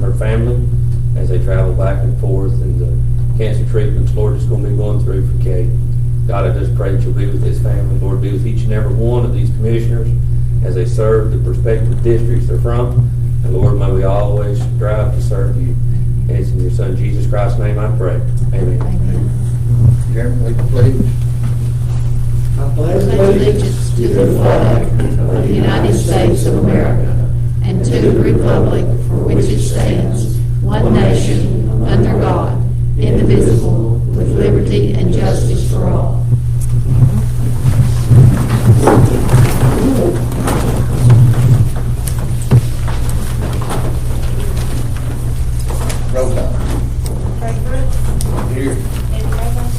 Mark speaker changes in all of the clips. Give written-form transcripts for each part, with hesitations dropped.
Speaker 1: her family as they travel back and forth, and the cancer treatments, Lord, is going to be going through for Kate. God, I just pray that you'll be with his family. Lord, be with each and every one of these commissioners as they serve the prospective districts they're from. And Lord, may we always strive to serve you. And it's in your Son, Jesus Christ's name, I pray. Amen.
Speaker 2: Amen. Jeremy, lead the pledge.
Speaker 3: I pledge allegiance to the flag of the United States of America and to the republic for which it stands, one nation, under God, indivisible, with liberty and justice for all.
Speaker 2: Roll call.
Speaker 4: Craig Brooks.
Speaker 2: Here.
Speaker 4: Eddie Davis.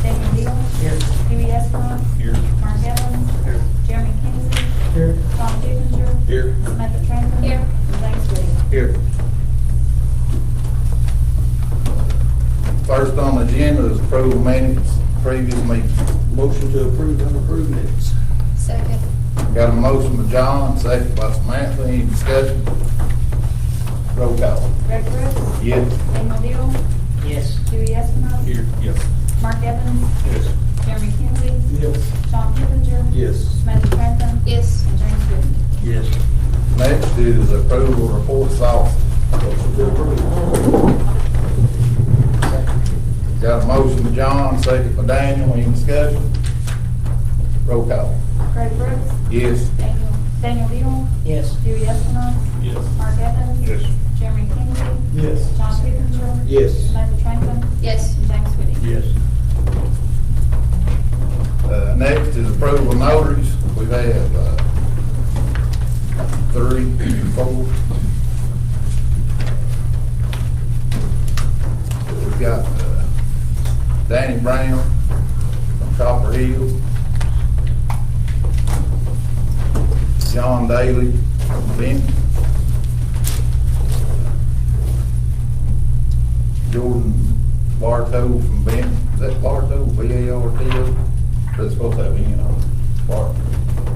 Speaker 4: Daniel Deal.
Speaker 2: Here.
Speaker 4: Huey Espinoff.
Speaker 2: Here.
Speaker 4: Mark Evans.
Speaker 2: Here.
Speaker 4: Jeremy Kinsey.
Speaker 2: Here.
Speaker 4: Tom Kipinger.
Speaker 2: Here.
Speaker 4: Samantha Trantham. Here. And James Woody.
Speaker 2: Here. First on the agenda is approval minutes, previous meeting.
Speaker 5: Motion to approve unapproved minutes.
Speaker 4: Second.
Speaker 2: Got a motion by John, second by Samantha. Any discussion? Roll call.
Speaker 4: Craig Brooks.
Speaker 2: Yes.
Speaker 4: Daniel Deal.
Speaker 3: Yes.
Speaker 4: Huey Espinoff.
Speaker 5: Here. Yes.
Speaker 4: Mark Evans.
Speaker 5: Yes.
Speaker 4: Jeremy Kinsey.
Speaker 5: Yes.
Speaker 4: Tom Kipinger.
Speaker 5: Yes.
Speaker 4: Samantha Trantham. Yes. And James Woody.
Speaker 5: Yes.
Speaker 2: Next is approval of reports officer.
Speaker 5: Motion to approve.
Speaker 2: Got a motion by John, second by Daniel. Any discussion? Roll call.
Speaker 4: Craig Brooks.
Speaker 2: Yes.
Speaker 4: Daniel Deal.
Speaker 3: Yes.
Speaker 4: Huey Espinoff.
Speaker 5: Yes.
Speaker 4: Mark Evans.
Speaker 5: Yes.
Speaker 4: Jeremy Kinsey.
Speaker 5: Yes.
Speaker 4: Tom Kipinger.
Speaker 5: Yes.
Speaker 4: Samantha Trantham. Yes. And James Woody.
Speaker 5: Yes.
Speaker 2: Next is approval of notaries. We have 3, 4. We've got Danny Brown from Copper Hill, John Daly from Benton, Jordan Bartow from Benton. Is that Bartow, B-A-R-T-O? But it's supposed to have N on it. Bartow.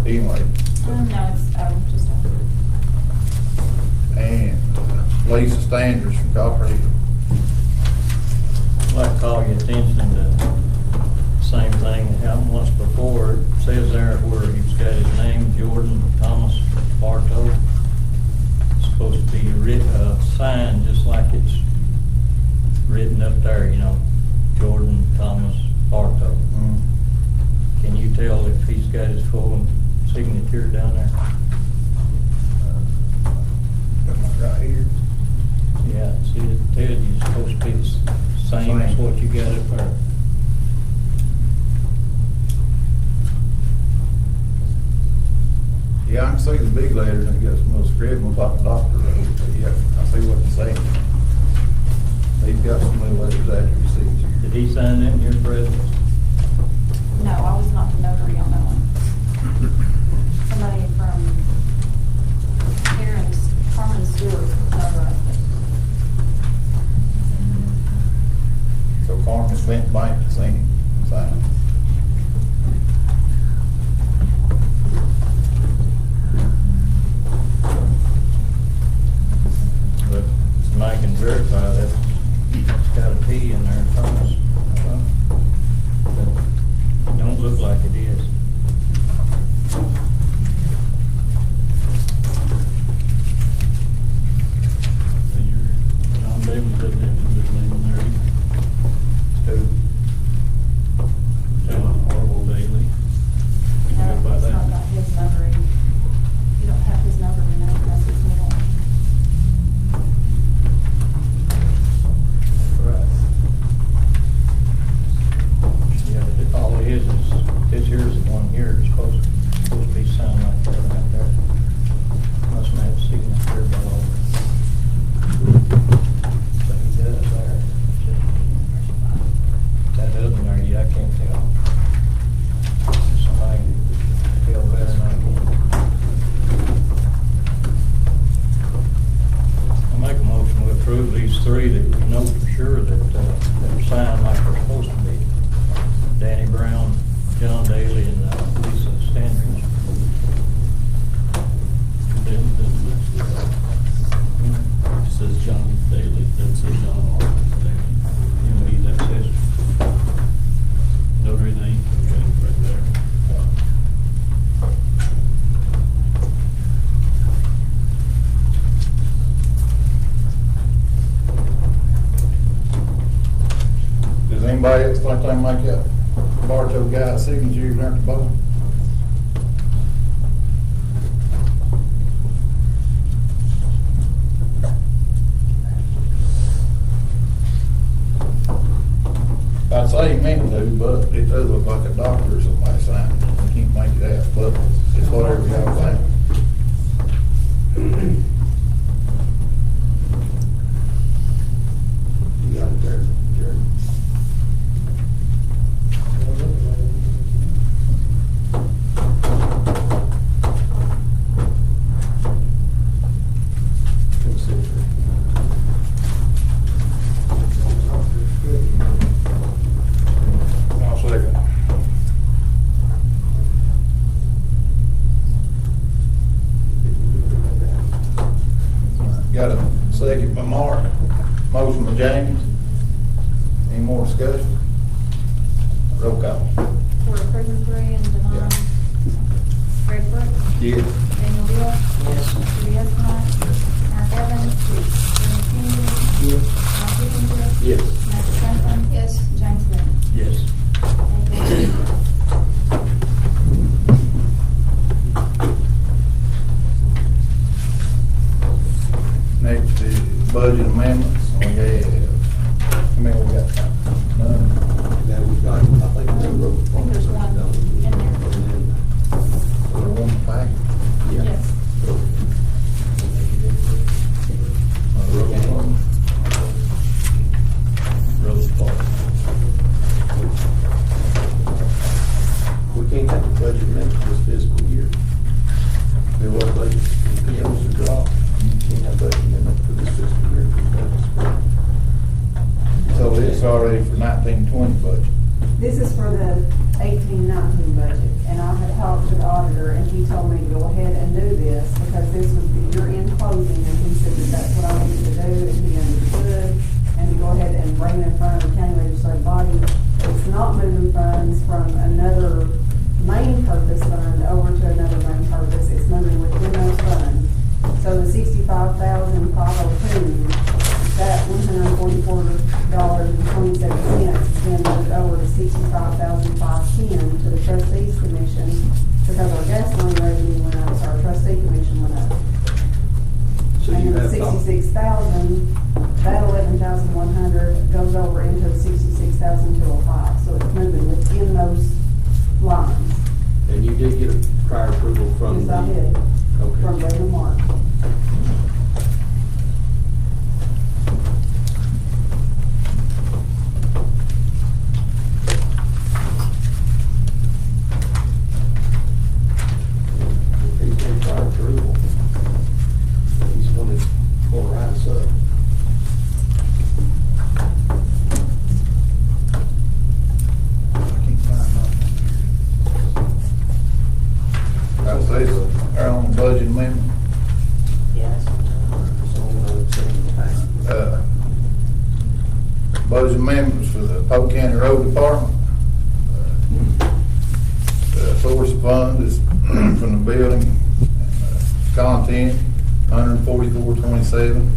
Speaker 2: Anyway,
Speaker 4: No, it's just
Speaker 2: and Lisa Standers from Copper Hill.
Speaker 6: I'd like to call your attention to the same thing that happened once before. It says there where he's got his name, Jordan Thomas Bartow. It's supposed to be signed just like it's written up there, you know, Jordan Thomas Bartow. Can you tell if he's got his full signature down there?
Speaker 2: Right here.
Speaker 6: Yeah, see, it tells you it's supposed to be the same as what you got up there.
Speaker 2: Yeah, I can see the big letters and it got some little scribbles like a doctor wrote, but yeah, I see what you're saying. He's got some little letters after his signature.
Speaker 6: Did he sign that in your presence?
Speaker 4: No, I was not the notary on that one. Somebody from Carmen Stewart notarized it.
Speaker 2: So Carmen went bank to see him, sign.
Speaker 6: But somebody can verify that it's got a T in there, Thomas. But it don't look like it is. John Davis doesn't have his name in there.
Speaker 2: Who?
Speaker 6: John Horrible Daily. You
Speaker 4: No,
Speaker 6: know about
Speaker 4: it's not
Speaker 6: that?
Speaker 4: got his number in. You don't have his number in there, that's his middle.
Speaker 6: Right. Yeah, all it is this here's the one here, it's supposed to be signed like that right there. Must have a signature below. But he does there. That other one there, yeah, I can't tell. Somebody can tell better than I can. I make a motion to approve these 3 that we know for sure that they're signed like they're supposed to be. Danny Brown, John Daly, and Lisa Standridge.
Speaker 5: It says John
Speaker 2: Anybody else think they can make that Bartow guy signature there at the bottom? I'd say he meant to, but it does look like a doctor or somebody signed it. I can't make it out, but it's whatever y'all think.
Speaker 5: You got it there, Jerry.
Speaker 2: I'll second. Got a second by Mark, motion by James. Any more discussion? Roll call.
Speaker 4: For approving three and denying.
Speaker 2: Yeah.
Speaker 4: Greg Brooks.
Speaker 2: Yes.
Speaker 4: Daniel Deal.
Speaker 5: Yes.
Speaker 4: Judy Estimate. Mark Evans. Jeremy Kinsey.
Speaker 5: Yes.
Speaker 4: John Kipinger.
Speaker 5: Yes.
Speaker 4: Samantha Franklin. Yes. James Wade.
Speaker 6: Yes.
Speaker 4: Thank you.
Speaker 2: Next is budget amendments. We have, I mean, we got none.
Speaker 5: Then we got, I think we wrote.
Speaker 4: I think there's one in there.
Speaker 2: We're one pack.
Speaker 4: Yes.
Speaker 6: Rose Park.
Speaker 5: We can't have a budget amendment this fiscal year.
Speaker 2: Do what, budget?
Speaker 5: The POs are dropped. You can't have budget amendment for this fiscal year.
Speaker 2: So it's already for 1920 budget.
Speaker 7: This is for the 18-19 budget, and I had talked to the auditor, and he told me to go ahead and do this, because this was the year-end closing, and he said that that's what I needed to do, and he understood, and to go ahead and bring it in front of the county legislative body. It's not moving funds from another main purpose fund over to another main purpose, it's moving within those funds. So the $65,502, that $144.27 is then moved over to $65,510 to the trustees commission, because our gasoline revenue went up, so our trustee commission went up.
Speaker 5: So you
Speaker 7: And then the
Speaker 5: have.
Speaker 7: 66,000, that 11,100 goes over into the 66,205, so it's moving within those lines.
Speaker 5: And you did get a prior approval from.
Speaker 7: Yes, I did,
Speaker 5: Okay.
Speaker 7: from David Mark.
Speaker 5: He's been prior approval. He's one that's gonna write us up.
Speaker 2: I can't find nothing. I'd say so. They're on the budget amendment.
Speaker 5: Yes. It's on the same time.
Speaker 2: Budget amendments for the Polk County Road Department. The source of funds is from the building, content, $144.27,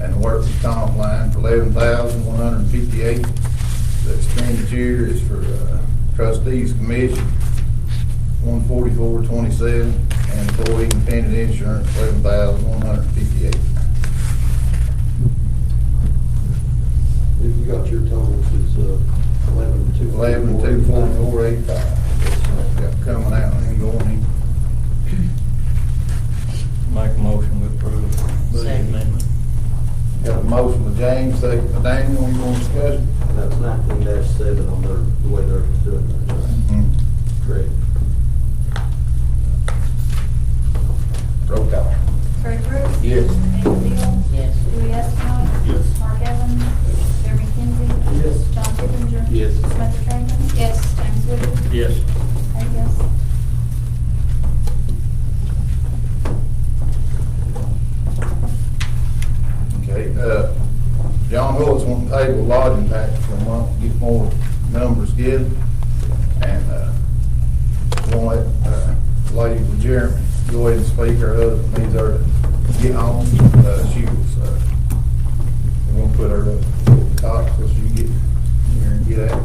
Speaker 2: and the workers' comp line for $11,158. The expenditure is for trustees commission, $144.27, and employee independent insurance, $11,158.
Speaker 5: You got your totals, it's
Speaker 2: 11,244.85. Got coming out and going in.
Speaker 6: Make a motion to approve budget amendment.
Speaker 2: Got a motion by James, second by Daniel, you want to discuss it?
Speaker 5: That's 19-7 on the way they're doing it, right? Correct.
Speaker 2: Roll call.
Speaker 4: Greg Brooks.
Speaker 2: Yes.
Speaker 4: Daniel Deal.
Speaker 3: Yes.
Speaker 4: Judy Estimate.
Speaker 6: Yes.
Speaker 4: Mark Evans. Jeremy Kinsey.
Speaker 5: Yes.
Speaker 4: John Kipinger.
Speaker 5: Yes.
Speaker 4: Samantha Franklin. Yes. James Wade.
Speaker 6: Yes.
Speaker 4: 8 yes.
Speaker 2: Okay, John Holt's wanting to table lodging tax for a month, get more numbers together. And, want to let, lady with Jeremy go ahead and speak, her husband needs her to get home. She was, we're gonna put her up at the top so she can get here and get out.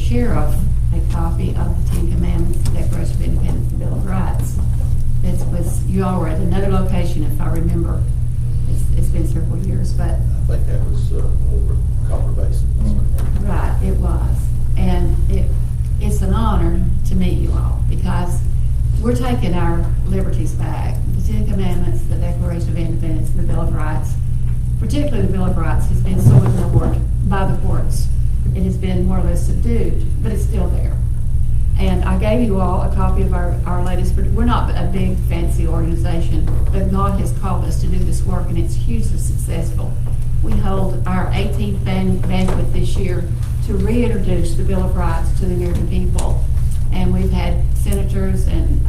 Speaker 3: sheriff a copy of the Ten Commandments, the Declaration of Independence, the Bill of Rights. This was, you all were at another location, if I remember. It's been several years, but.
Speaker 5: I think that was over Copper Basin.
Speaker 3: Right, it was. And it's an honor to meet you all because we're taking our liberties back. The Ten Commandments, the Declaration of Independence, the Bill of Rights, particularly the Bill of Rights, has been so ignored by the courts. It has been more or less subdued, but it's still there. And I gave you all a copy of our latest, we're not a big fancy organization, but God has called us to do this work and it's hugely successful. We hold our 18th banquet this year to reintroduce the Bill of Rights to the American people. And we've had senators and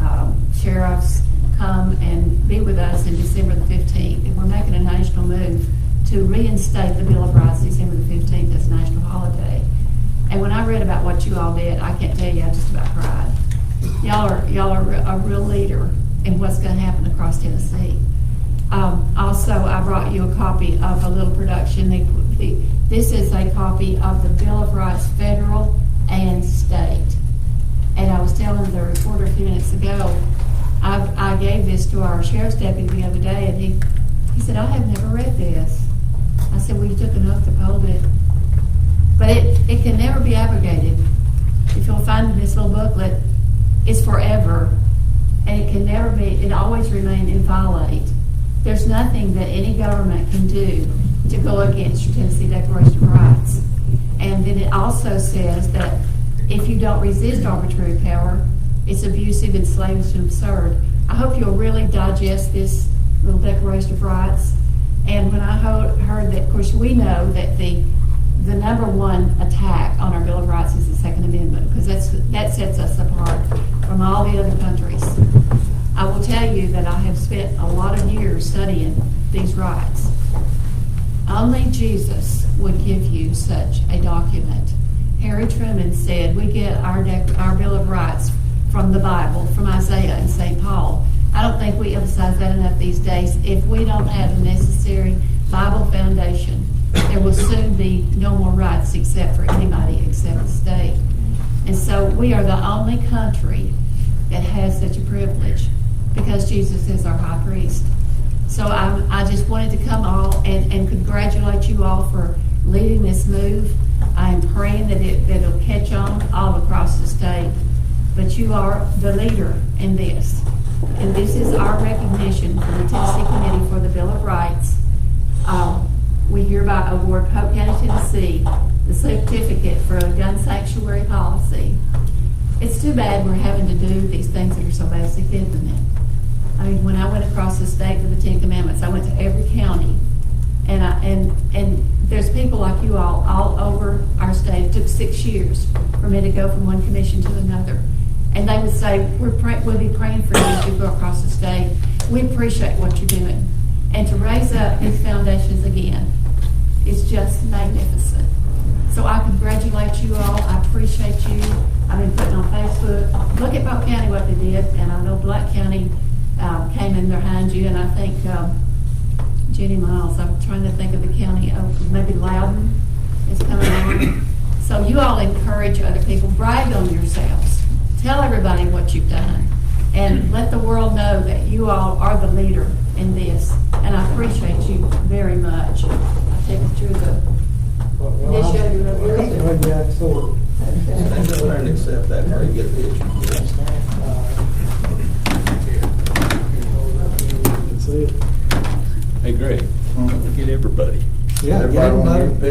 Speaker 3: sheriffs come and be with us in December the 15th. And we're making a national move to reinstate the Bill of Rights December the 15th as a national holiday. And when I read about what you all did, I can't tell you, I just about cried. Y'all are a real leader in what's going to happen across Tennessee. Also, I brought you a copy of a little production. This is a copy of the Bill of Rights, federal and state. And I was telling the reporter a few minutes ago, I gave this to our sheriff's deputy the other day, and he said, I have never read this. I said, well, you took an oath to uphold it. But it can never be abrogated. If you'll find in this little booklet, it's forever. And it can never be, it always remain inviolate. There's nothing that any government can do to go against your Tennessee Declaration of Rights. And then it also says that if you don't resist arbitrary power, it's abusive, enslaved, and absurd. I hope you'll really digest this little Declaration of Rights. And when I heard that, of course, we know that the number one attack on our Bill of Rights is the Second Amendment, because that sets us apart from all the other countries. I will tell you that I have spent a lot of years studying these rights. Only Jesus would give you such a document. Harry Truman said we get our Bill of Rights from the Bible, from Isaiah and St. Paul. I don't think we emphasize that enough these days. If we don't have the necessary Bible foundation, there will soon be no more rights except for anybody except the state. And so we are the only country that has such a privilege because Jesus is our high priest. So I just wanted to come all and congratulate you all for leading this move. I'm praying that it'll catch on all across the state. But you are the leader in this. And this is our recognition from the Tennessee Committee for the Bill of Rights. We hereby award Polk County, Tennessee, the certificate for a gun sanctuary policy. It's too bad we're having to do these things that are so basic, isn't it? I mean, when I went across the state for the Ten Commandments, I went to every county, and there's people like you all over our state. It took 6 years for me to go from one commission to another. And they would say, we'll be praying for you as you go across the state. We appreciate what you're doing. And to raise up these foundations again is just magnificent. So I congratulate you all. I appreciate you. I've been putting on Facebook. Look at Polk County what they did. And I know Black County came in behind you. And I think Jenny Miles, I'm trying to think of the county, maybe Loudon is coming on. So you all encourage other people. Brag on yourselves. Tell everybody what you've done and let the world know that you all are the leader in this. And I appreciate you very much. I'll take you through the initiative of your
Speaker 5: Go ahead and accept that or you get a picture.
Speaker 8: That's it.
Speaker 9: Hey, Greg, get everybody.
Speaker 8: Yeah,
Speaker 2: Everybody want to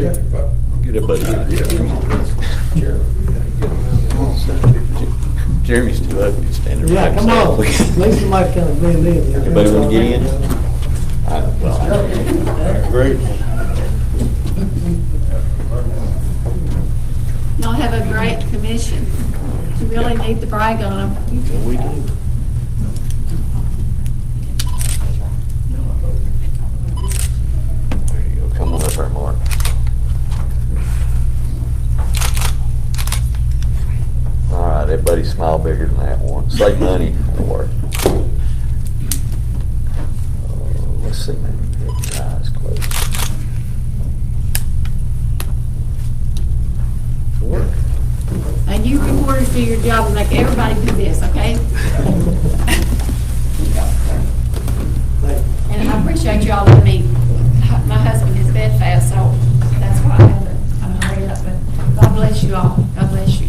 Speaker 2: get a picture?
Speaker 9: Get everybody here. Jeremy's too ugly to stand there.
Speaker 8: Yeah, come on. At least somebody kind of blend in.
Speaker 9: Everybody want to get in? Great.
Speaker 3: Y'all have a great commission. You really need to brag on them.
Speaker 9: We do. There you go. Come on up there, Mark. All right, everybody smile bigger than that one. Save money at work. Let's see, maybe get your eyes closed. Work.
Speaker 3: do your job and make everybody do this, okay? And I appreciate y'all letting me, my husband is bedfast, so that's why I had to kind of hurry up, but God bless you all. God bless you.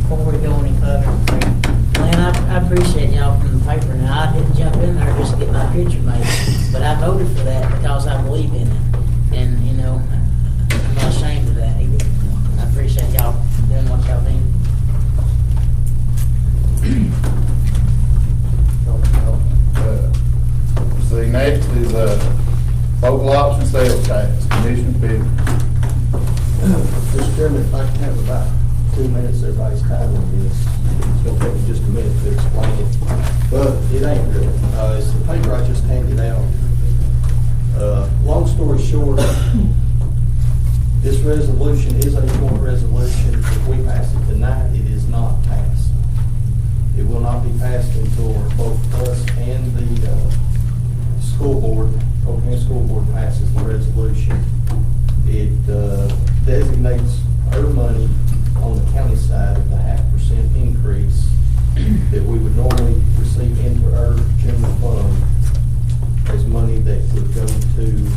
Speaker 10: Before we go any further, Lynn, I appreciate y'all from the paper. Now, I didn't jump in there just to get my picture made, but I voted for that because I believe in it. And, you know, I'm not ashamed of that either. I appreciate y'all doing what y'all do.
Speaker 2: See, next is, local option sales tax, Commissioner Pitt.
Speaker 5: Mr. Chairman, if I can have about 2 minutes, everybody's time on this. It's gonna take me just a minute to explain it, but it ain't really. It's the paper I just handed out. Long story short, this resolution is a joint resolution. If we pass it tonight, it is not passed. It will not be passed until both us and the school board, Polk County School Board, passes the resolution. It designates our money on the county side of the 0.5% increase that we would normally receive into our general fund as money that would go to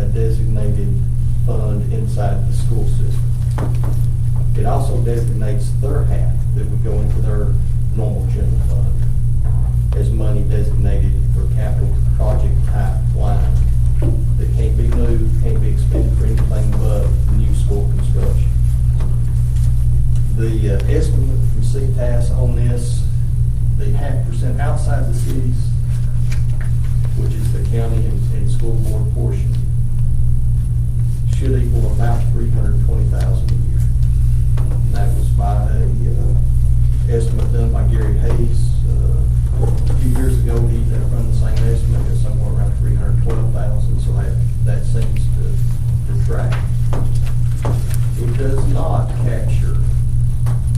Speaker 5: a designated fund inside the school system. It also designates their half that would go into their normal general fund as money designated for capital project type line that can't be moved, can't be expended for anything but new school construction. The estimate from CTAS on this, the 0.5% outside the cities, which is the county and school board portion, should equal about $320,000 a year. That was by a estimate done by Gary Hayes a few years ago. He run the same estimate as somewhere around $312,000. So that seems to track. It does not capture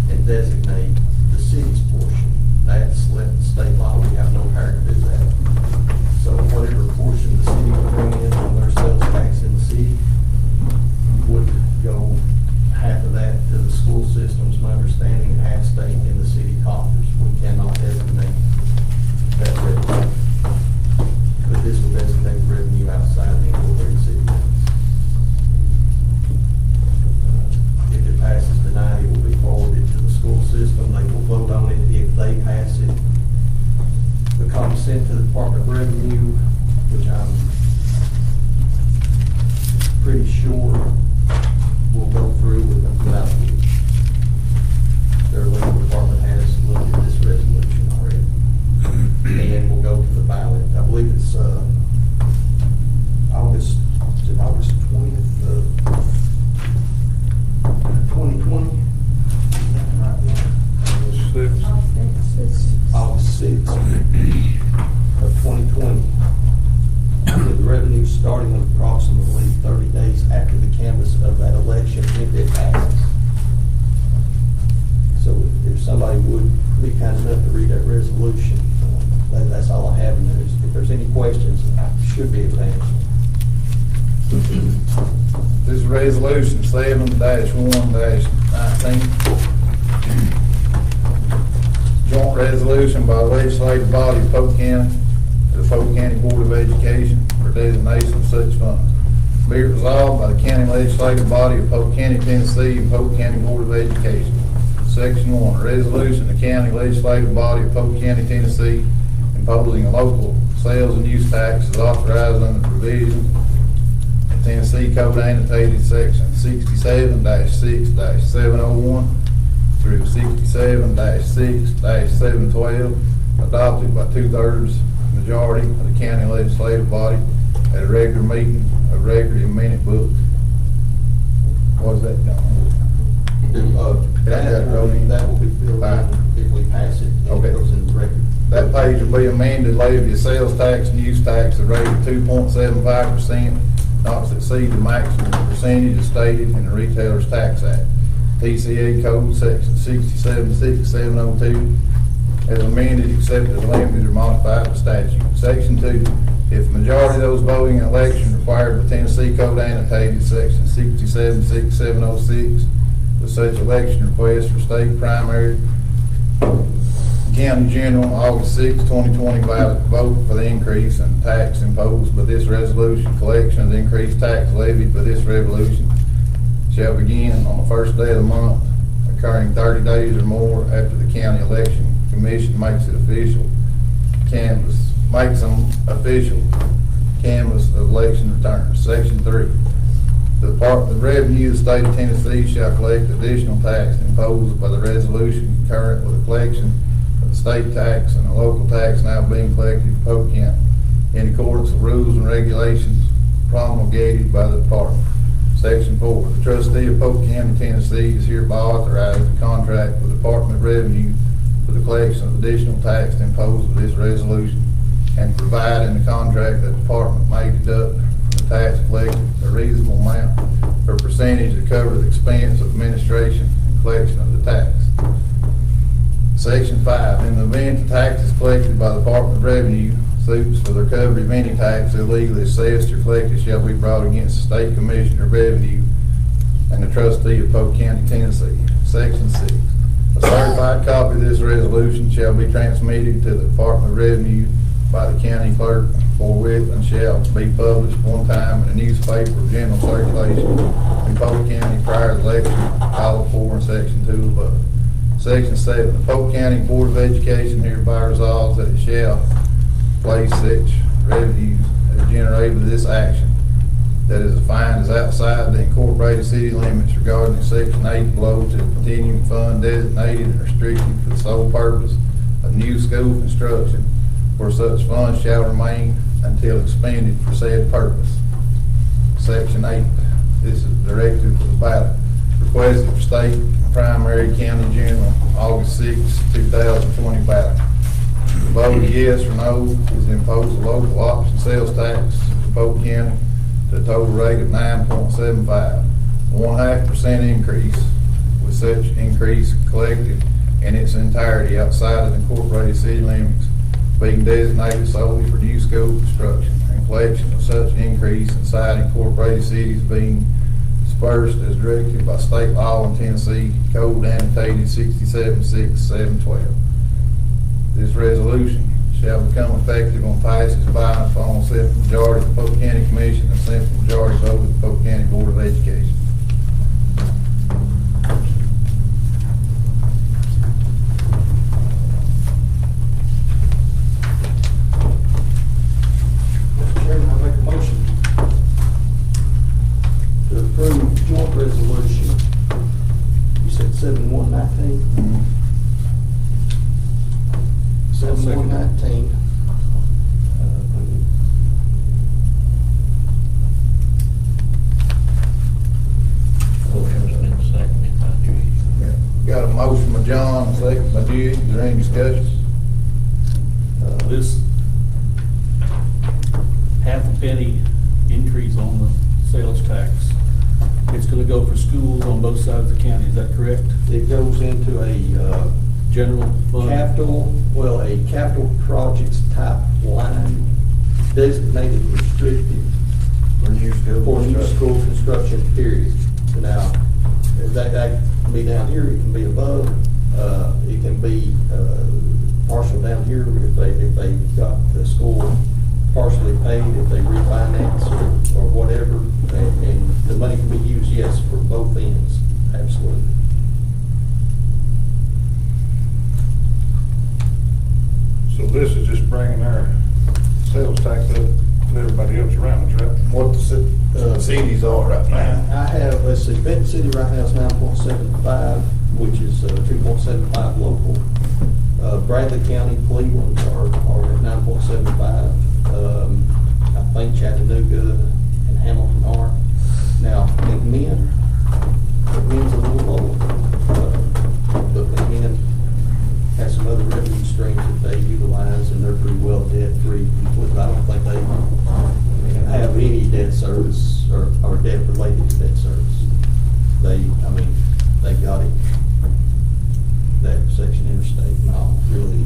Speaker 5: and designate the city's portion. That's left to state law. We have no power to do that. So whatever portion the city would bring in from their sales tax in the city would go half of that to the school systems, my understanding, and half stay in the city coffers. We cannot designate that revenue. But this will designate revenue outside the incorporated city limits. If it passes tonight, it will be forwarded to the school system. They will vote on it. If they pass it, become sent to the Department of Revenue, which I'm pretty sure will go through without you. Their legal department has looked at this resolution already. And we'll go to the ballot. I believe it's August 20th of 2020. August 6th of 2020. With revenue starting approximately 30 days after the canvass of that election, if it passes. So if somebody would be kind enough to read that resolution, that's all I have in there. If there's any questions, I should be able to answer.
Speaker 2: This is resolution 7-1-19. Joint resolution by the legislative body of Polk County, the Polk County Board of Education for designation of such funds. Be it resolved by the county legislative body of Polk County, Tennessee, and Polk County Board of Education. Section 1, a resolution, the county legislative body of Polk County, Tennessee, imposing a local sales and use tax is authorized under the provisions in Tennessee Code annotated section 67-6-701 through 67-6-712, adopted by 2/3 majority of the county legislative body at a regular meeting of record in minute book. What is that, John?
Speaker 5: That will be filled in if we pass it.
Speaker 2: Okay.
Speaker 5: It goes in the record.
Speaker 2: That page will be amended, levy a sales tax and use tax at a rate of 2.75%, not to exceed the maximum percentage as stated in the Retailer's Tax Act. TCA Code Section 67-6-702, as amended, except as limited or modified by statute. Section 2, if the majority of those voting in election required by Tennessee Code annotated section 676706, with such election request for state primary, county general, August 6, 2020 ballot, vote for the increase in tax imposed by this resolution, collection of the increased tax levied by this resolution shall begin on the first day of the month, occurring 30 days or more after the county election commission makes them official canvas of election returns. Section 3, the Department of Revenue of the State of Tennessee shall collect additional tax imposed by the resolution concurrent with the collection of the state tax and the local tax now being collected in Polk County in accordance with rules and regulations promulgated by the department. Section 4, the trustee of Polk County, Tennessee is hereby authorized to contract with the Department of Revenue for the collection of additional tax imposed with this resolution and provide in the contract that the department may deduct from the tax collected a reasonable amount or percentage to cover the expense of administration and collection of the tax. Section 5, in the event the tax is collected by the Department of Revenue, suits for the recovery of any tax illegally assessed or collected shall be brought against the State Commissioner of Revenue and the trustee of Polk County, Tennessee. Section 6, a certified copy of this resolution shall be transmitted to the Department of Revenue by the county clerk forthwith and shall be published one time in a newspaper of general circulation in Polk County prior to the election, called for in Section 2 above. Section 7, the Polk County Board of Education hereby resolves that it shall place such revenues as generated with this action that is defined as outside the incorporated city limits regarding Section 8 below to the continuing fund designated and restricted for the sole purpose of new school construction, where such funds shall remain until expended for said purpose. Section 8, this is directed for the ballot. Requested for state primary, county general, August 6, 2020 ballot. The vote yes or no is to impose a local option sales tax to Polk County to a total rate of 9.75, 1.5% increase, with such increase collected in its entirety outside of the incorporated city limits being designated solely for new school construction, and collection of such increase inside incorporated cities being dispersed as directed by state law in Tennessee Code annotated 676712. This resolution shall become effective on passage by and upon simple majority of the Polk County Commission and simple majority vote of the Polk County Board of Education.
Speaker 5: Mr. Chairman, I make a motion to approve joint resolution. You said 7119? 7119.
Speaker 6: Motion's been seconded by Dewey.
Speaker 2: Got a motion by John, a second by Dewey. Is there any discussion?
Speaker 11: This half a penny increase on the sales tax, it's gonna go for schools on both sides of the county, is that correct?
Speaker 5: It goes into a
Speaker 11: General fund?
Speaker 5: a capital projects type line designated restricted
Speaker 2: For new
Speaker 5: school construction, period. Now, that can be down here, it can be above, it can be partial down here if they got the school partially paid, if they refinance or whatever, and the money can be used, yes, for both ends, absolutely.
Speaker 12: So this is just bringing our sales tax up to everybody else around us, right?
Speaker 2: What the cities are right now.
Speaker 5: I have, let's see, Benton City right now is 9.75, which is 2.75 local. Bradley County, Cleveland are at 9.75. I think Chattanooga and Hamilton are. Now, McMinn, McMinn's a little lower, but McMinn has some other revenue streams that they utilize, and they're pretty well debt-free. I don't think they have any debt service or debt related to debt service. They got it, that section interstate, not really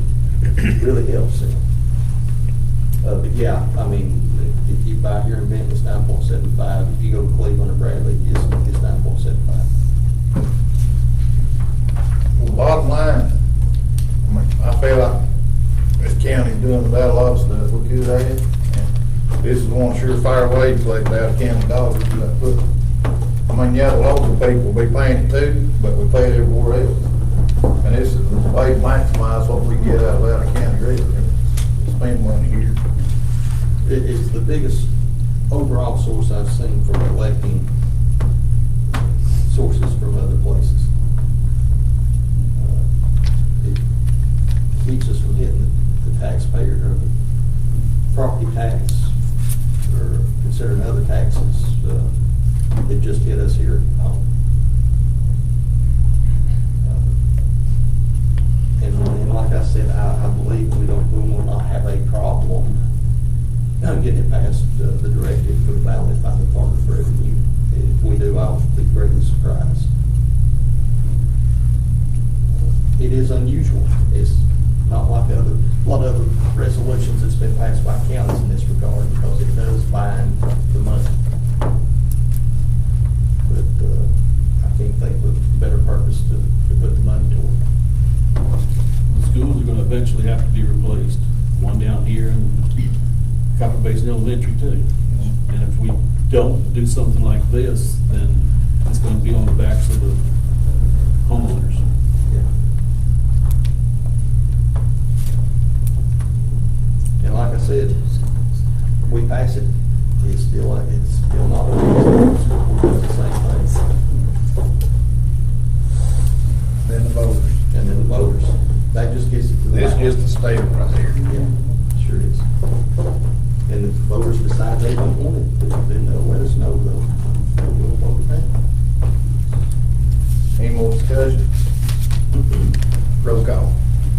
Speaker 5: really helps them. But yeah, I mean, if you buy here in Benton, it's 9.75. If you go to Cleveland or Bradley, it's 9.75.
Speaker 2: Well, bottom line, I mean, I feel like this county's doing about a lot of stuff we could have. And this is one surefire way to collect out county dollars. I mean, yeah, the local people be paying it too, but we pay it everywhere else. And this is the way to maximize what we get out of county residents. Spend money here.
Speaker 5: It's the biggest overall source I've seen for collecting sources from other places. It keeps us from hitting the taxpayer or the property tax or considering other taxes that just hit us here at home. And like I said, I believe we will not have a problem getting it past the directive for the ballot by the Department of Revenue. If we do, I'll be greatly surprised. It is unusual. It's not like a lot of other resolutions that's been passed by counties in this regard, because it does bind the money. But I can't think of a better purpose to put the money toward.
Speaker 11: The schools are gonna eventually have to be replaced, one down here and Copper Basin Elementary too. And if we don't do something like this, then it's gonna be on the backs of the homeowners.
Speaker 5: Yeah. And like I said, we pass it, it's still not the same thing.
Speaker 2: Then the voters.
Speaker 5: And then the voters, that just gets it to the.
Speaker 2: This
Speaker 5: ballot.
Speaker 2: is just a statement right here.
Speaker 5: Yeah, sure is. And if the voters decide they don't want it, then they'll let us know, we'll vote it down.
Speaker 2: Any more discussion? Roll call.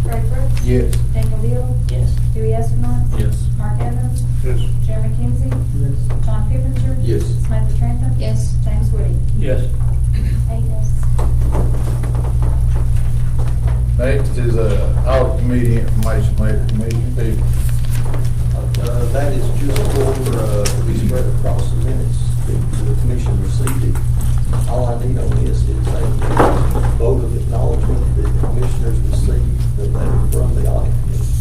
Speaker 4: Greg Brooks.
Speaker 2: Yes.
Speaker 4: Daniel Deal.
Speaker 10: Yes.
Speaker 4: Dewey Estimov.
Speaker 11: Yes.
Speaker 4: Mark Evans.
Speaker 12: Yes.
Speaker 4: Jeremy Kinsey.
Speaker 8: Yes.
Speaker 4: John Pippinger.
Speaker 5: Yes.
Speaker 4: Samantha Trent.
Speaker 3: Yes.
Speaker 4: James Woody.
Speaker 11: Yes.
Speaker 4: 8 yes.
Speaker 2: Next is audit committee information, Mayor Commissioner Peters.
Speaker 5: That is just for, we spread across the minutes, the commission received it. All I need on this is a vote of acknowledgement that the commissioners received the letter from the audit committee.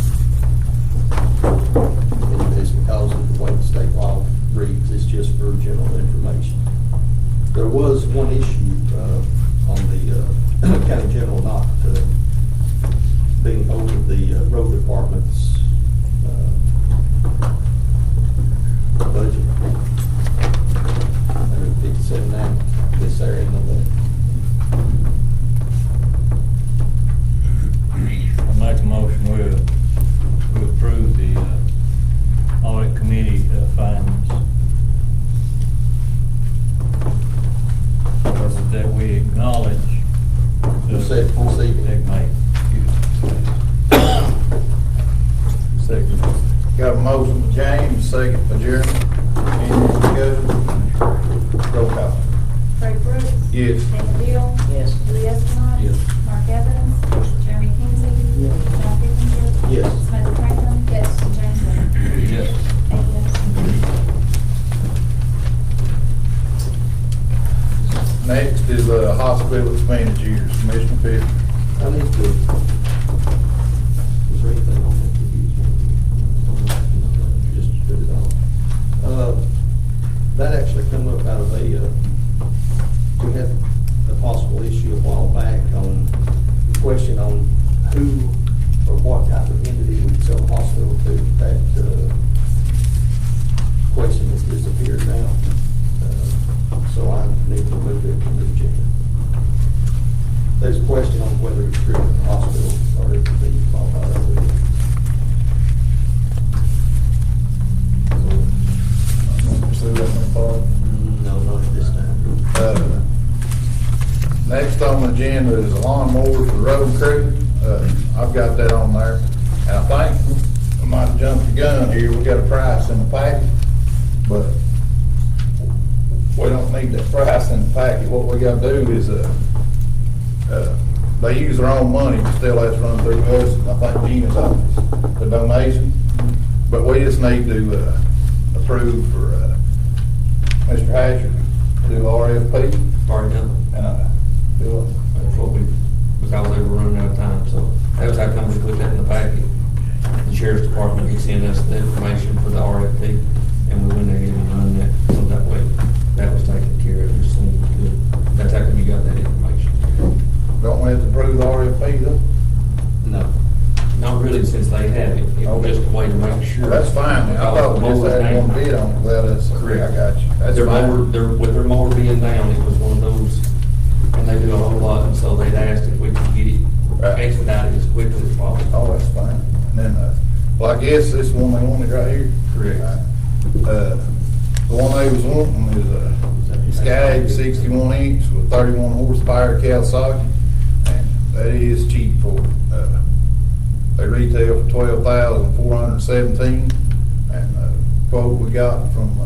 Speaker 5: And it's because of the way the state law reads, it's just for general information. There was one issue on the county general not being over the road department's budget. 157 now, this area in the
Speaker 6: I make a motion, we approve the audit committee findings. That we acknowledge.
Speaker 11: Second.
Speaker 2: Got a motion by James, second by Jeremy. Any more discussion? Roll call.
Speaker 4: Greg Brooks.
Speaker 2: Yes.
Speaker 4: Daniel Deal.
Speaker 10: Yes.
Speaker 4: Dewey Estimov.
Speaker 11: Yes.
Speaker 4: Mark Evans. Jeremy Kinsey.
Speaker 8: Yes.
Speaker 4: John Pippinger.
Speaker 5: Yes.
Speaker 4: Samantha Trent. Yes. And James Woody.
Speaker 11: Yes.
Speaker 4: 8 yes.
Speaker 2: Next is hospital expenditures, Commissioner Peters.
Speaker 5: I need to, is there anything on that to use? Just put it on. That actually come up out of we had a possible issue a while back on the question on who or what type of entity we'd sell a hospital to. That question has disappeared now. So I need to move it from the agenda. There's a question on whether it's true at the hospital or it could be qualified under it.
Speaker 2: Pursue that one forward.
Speaker 5: No, not at this time.
Speaker 2: Next on the agenda is a lawnmower for the road crew. I've got that on there. And I think I might have jumped the gun here. We got a price in the packet, but we don't need that price in the packet. What we gotta do is, they use their own money, but still has to run through us, and I think Gina's office, the donation. But we just need to, approve for, Mr. Hatcher to do RFP,
Speaker 1: Already done.
Speaker 2: and, do
Speaker 1: That's what we, because they were running out of time, so that was how come we put that in the packet. The sheriff's department can send us the information for the RFP, and we went ahead and run that, so that way, that was taken care of as soon as we could. That's how come you got that information.
Speaker 2: Don't we have to approve the RFP though?
Speaker 5: No.
Speaker 1: Not really, since they have it, it was just a way to make sure.
Speaker 2: Well, that's fine, I thought we just had one bid on it, well, that's,
Speaker 1: Correct.
Speaker 2: I got you, that's
Speaker 1: Their mower,
Speaker 2: fine.
Speaker 1: with their mower being down, it was one of those, and they do a whole lot, and so they'd asked if we could get it expedited as quickly as possible.
Speaker 2: Oh, that's fine, and then, well, I guess this one they wanted right here.
Speaker 1: Correct.
Speaker 2: The one they was wanting is a Skag 61 inch with 31 horsepower Kawasaki, and that is cheap for it. They retail for $12,417, and quote we got from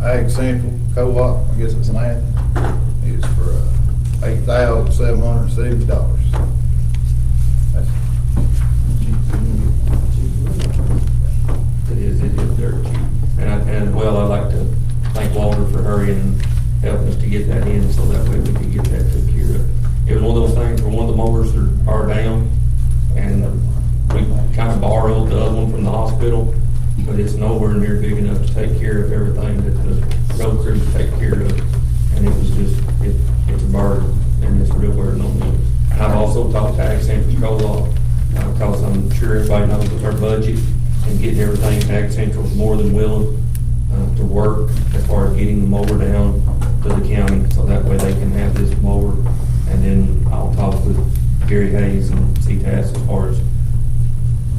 Speaker 2: Ag Central Co-op, I guess it's an ad, is for $8,770. That's cheap.
Speaker 1: It is dirt cheap. And well, I'd like to thank Walter for hurrying and helping us to get that in, so that way we could get that took care of. It was one of those things where one of the mowers are down, and we kind of borrowed the other one from the hospital, but it's nowhere near big enough to take care of everything that the road crews take care of. And it was just, it's a burden, and it's a real burden on them. And I've also talked to Ag Central Co-op, because I'm sure everybody knows with our budget and getting everything, Ag Central is more than willing to work as far as getting the mower down to the county, so that way they can have this mower. And then I'll talk with Gary Hayes and CTAS as far as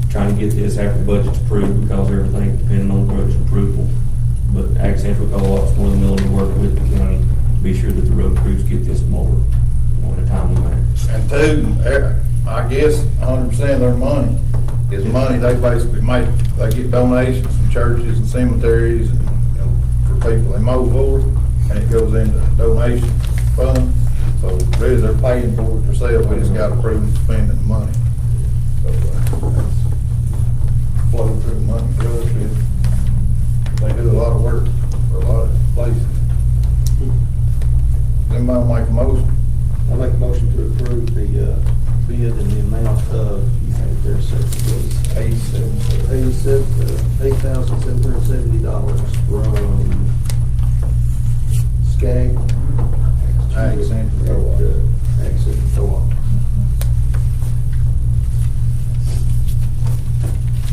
Speaker 1: trying to get this after the budget's approved, because everything's depending on the budget's approval. But Ag Central Co-op's more than willing to work with the county to be sure that the road crews get this mower in a timely manner.
Speaker 2: And two, I guess 100% of their money is money they basically make. They get donations from churches and cemeteries and, for people they mow for, and it goes into donation fund. So really they're paying for it themselves, we just got to prove them spending the money. So that's flowing through the money for us. They do a lot of work for a lot of places. Anybody want to make a motion?
Speaker 5: I make a motion to approve the bid in the amount of, you think there's $8,770 from Skag.
Speaker 2: Ag Central Co-op.
Speaker 5: Ag Central Co-op.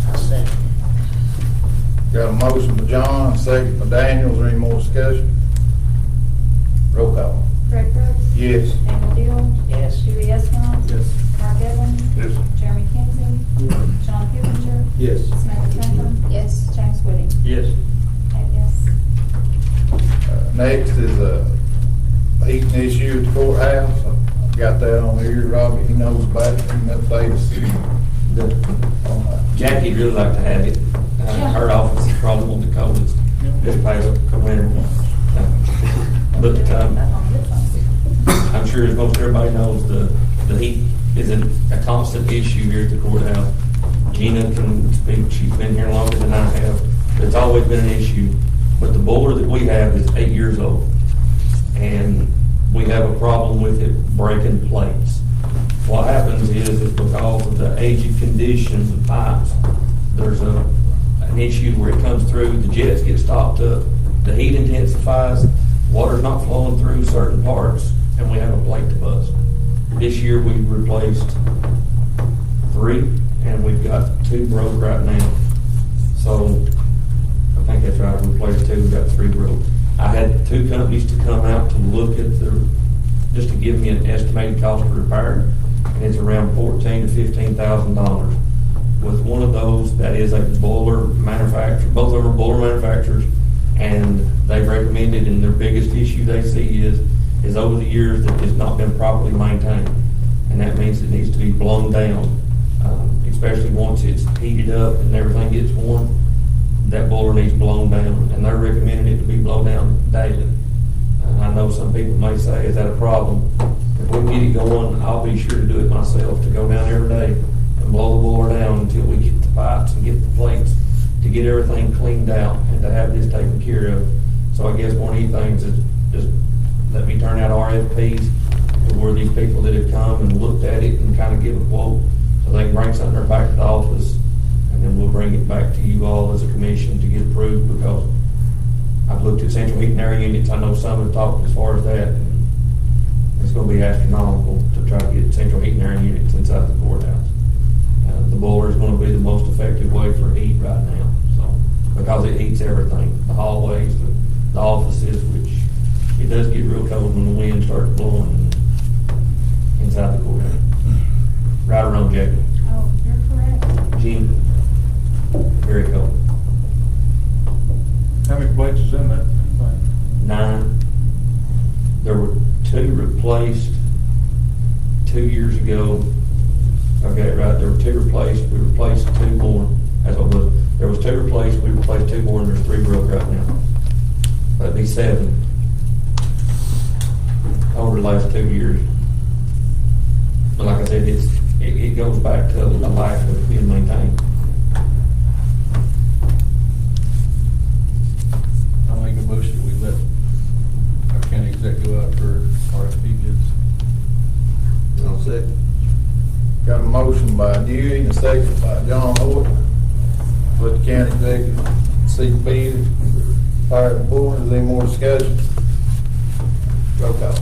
Speaker 10: I'll second.
Speaker 2: Got a motion by John, second by Daniel. Is there any more discussion? Roll call.
Speaker 4: Greg Brooks.
Speaker 2: Yes.
Speaker 4: Daniel Deal.
Speaker 10: Yes.
Speaker 4: Dewey Estimov.
Speaker 5: Yes.
Speaker 4: Mark Evans.
Speaker 12: Yes.
Speaker 4: Jeremy Kinsey. John Kipinger.
Speaker 5: Yes.
Speaker 4: Samantha Franklin. Yes. James Whitting.
Speaker 6: Yes.
Speaker 4: 8 yes.
Speaker 2: Next is a heating issue at the courthouse. I've got that on here. Robbie, he knows about it. He can update us on that.
Speaker 1: Jackie'd really like to have it. Her office is probably one of the coldest this past winter. But I'm sure as most everybody knows, the heat is a constant issue here at the courthouse. Gina can speak, she's been here longer than I have, but it's always been an issue. But the boiler that we have is 8 years old, and we have a problem with it breaking plates. What happens is because of the aging conditions of pipes, there's an issue where it comes through, the jets get stopped up, the heat intensifies, water's not flowing through certain parts, and we have a plate to bust. This year we replaced 3, and we've got 2 broke right now. So I think that's right, we replaced 2, we've got 3 broke. I had 2 companies to come out to look at just to give me an estimated cost for repair, and it's around $14,000 to $15,000. With one of those, that is a boiler manufacturer, both of them are boiler manufacturers, and they've recommended, and their biggest issue they see is over the years that it's not been properly maintained. And that means it needs to be blown down, especially once it's heated up and everything gets warm, that boiler needs blown down, and they're recommending it to be blown down daily. And I know some people may say, is that a problem? If we can get it going, I'll be sure to do it myself, to go down every day and blow the boiler down until we get the pipes and get the plates, to get everything cleaned out and to have this taken care of. So I guess one of the things is just let me turn out RFPs to where these people that have come and looked at it and kind of give a quote, so they can bring something back to the office, and then we'll bring it back to you all as a commission to get approved, because I've looked at central heating area units. I know some have talked as far as that, and it's gonna be astronomical to try to get central heating area units inside the courthouse. The boiler is gonna be the most effective way for heat right now, so, because it heats everything, the hallways, the offices, which it does get real cold when the wind starts blowing inside the courthouse. Right around Jackie.
Speaker 4: Oh, you're correct.
Speaker 1: Gene, very cold.
Speaker 12: How many plates is in that thing?
Speaker 1: 9. There were 2 replaced 2 years ago. I've got it right. There were 2 replaced. We replaced 2 more. That's what it was. There was 2 replaced. We replaced 2 more, and there's 3 broke right now. That'd be 7 over the last 2 years. But like I said, it goes back to the lack of being maintained.
Speaker 11: I make a motion, we let our county exec go out for RFP bids.
Speaker 5: I'll second.
Speaker 2: Got a motion by Dewey and a second by John Hoyt. Let the county executive seek bid, fire the board. Is there any more discussion? Roll call.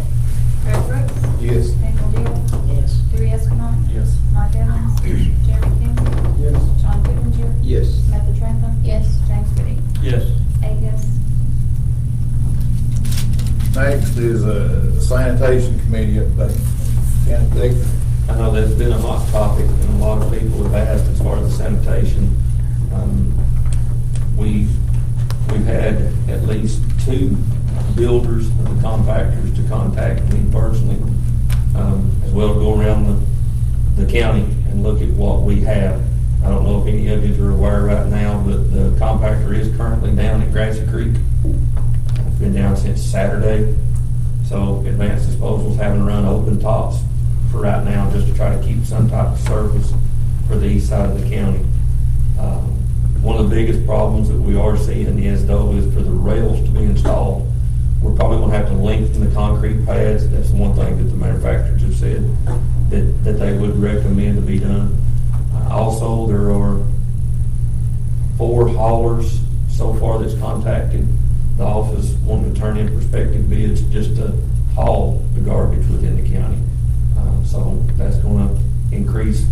Speaker 4: Greg Brooks.
Speaker 2: Yes.
Speaker 4: Daniel Deal.
Speaker 10: Yes.
Speaker 4: Dewey Estimon.
Speaker 11: Yes.
Speaker 4: Mike Evans. Jeremy Kinsey.
Speaker 5: Yes.
Speaker 4: John Kipinger.
Speaker 5: Yes.
Speaker 4: Samantha Trentham. Yes. James Goody.
Speaker 11: Yes.
Speaker 4: 8 yes.
Speaker 2: Next is a sanitation committee update. County executive.
Speaker 1: I know that's been a hot topic, and a lot of people have asked as far as the sanitation. We've had at least 2 builders of the compactors to contact me personally, as well as go around the county and look at what we have. I don't know if any of you are aware right now, but the compactor is currently down at Grassy Creek. It's been down since Saturday. So Advanced Disposal's having to run open tops for right now, just to try to keep some type of service for the east side of the county. One of the biggest problems that we are seeing is though is for the rails to be installed. We're probably going to have to lengthen the concrete pads. That's the one thing that the manufacturers have said that they would recommend to be done. Also, there are 4 haulers so far that's contacted the office wanting to turn in prospective bids just to haul the garbage within the county. So that's going to increase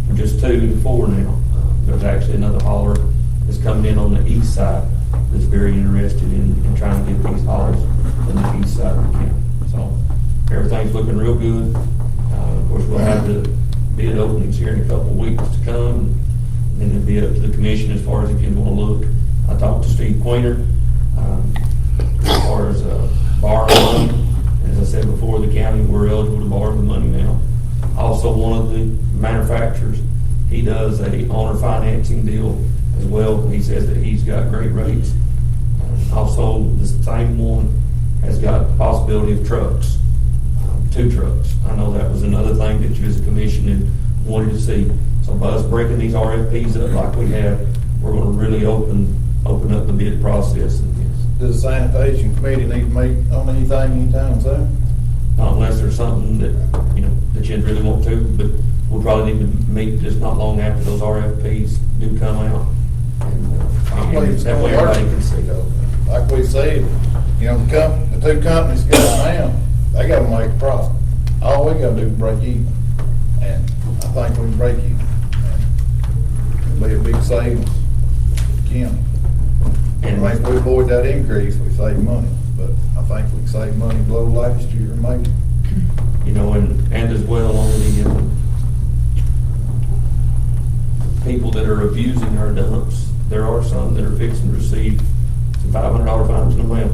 Speaker 1: from just 2 to 4 now. There's actually another hauler that's coming in on the east side that's very interested in trying to get these haulers on the east side of the county. So everything's looking real good. Of course, we'll have the bid openings here in a couple of weeks to come, and then it'll be up to the commission as far as if you want to look. I talked to Steve Queener as far as borrowing money. As I said before, the county, we're eligible to borrow the money now. Also, one of the manufacturers, he does a owner financing deal as well. He says that he's got great rates. Also, the same one has got the possibility of trucks, 2 trucks. I know that was another thing that you as a commission had wanted to see. So by us breaking these RFPs up like we have, we're going to really open up the bid process.
Speaker 2: Does the sanitation committee need to meet on anything anytime soon?
Speaker 1: Not unless there's something that, that you really want to, but we'll probably need to meet just not long after those RFPs do come out.
Speaker 2: I believe it's
Speaker 1: That
Speaker 2: gonna
Speaker 1: way
Speaker 2: work.
Speaker 1: everybody can see.
Speaker 2: Like we said, the 2 companies got down, they gotta make a profit. All we gotta do is break even, and I think we can break even. And it'll be a big savings for the county. And if we avoid that increase, we save money, but I think we can save money below last year, maybe.
Speaker 1: And as well on the people that are abusing our dumps, there are some that are fixing to receive some $500 fines in the mail.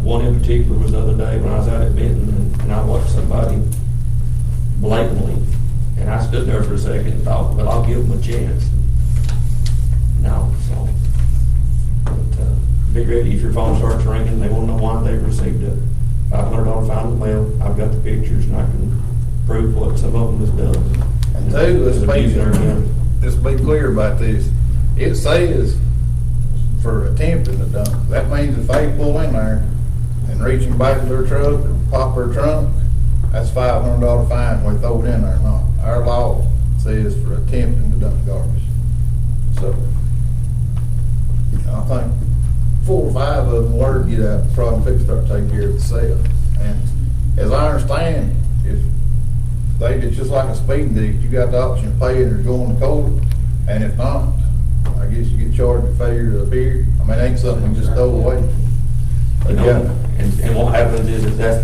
Speaker 1: One in particular was the other day when I was out at Benton, and I watched somebody blatantly, and I stood there for a second and thought, well, I'll give them a chance. No, so. But, get ready, if your phone starts ringing, they wanna know why they received a $500 fine in the mail. I've got the pictures and I can prove what some of them has done.
Speaker 2: And two,
Speaker 1: Abusing our county.
Speaker 2: let's be clear about this. It says for attempting to dump. That means if they pull in there and reach in the back of their truck or pop their trunk, that's $500 fine when they throw it in there or not. Our law says for attempting to dump garbage. So, I think 4 or 5 of them were to get out the problem, fix, start taking care of themselves. And as I understand, if it's just like a speeding ticket, you got the option of paying or going to court, and if not, I guess you get charged with failure to appear. I mean, it ain't something you just throw away.
Speaker 1: You
Speaker 2: But
Speaker 1: know,
Speaker 2: yeah,
Speaker 1: and what happens is that's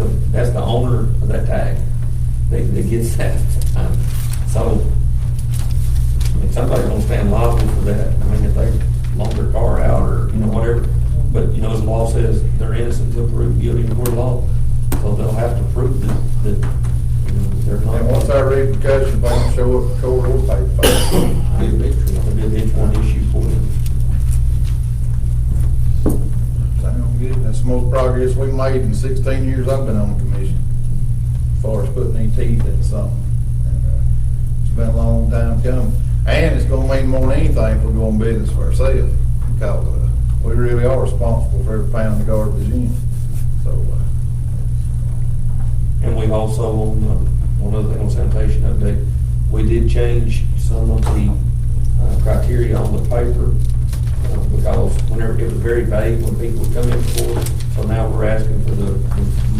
Speaker 1: the owner of that tag that gets that. So, if somebody's gonna stand liable for that, I mean, if they loan their car out or, whatever, but, as the law says, they're innocent until proven guilty in court of law, so they'll have to prove that they're not.
Speaker 2: and what's our repercussion if they don't show up to court or pay the fine?
Speaker 1: It'll be a bench warrant issue for them.
Speaker 2: Sound good? That's the most progress we made in 16 years I've been on the commission, as far as putting any teeth in something. And, it's been a long time coming. And it's gonna mean more than anything if we're going business for ourselves, because we really are responsible for every pound of garbage in. So,
Speaker 1: And we also, one other thing on sanitation update, we did change some of the criteria on the paper, because whenever, it was very vague when people would come in for it. So now we're asking for the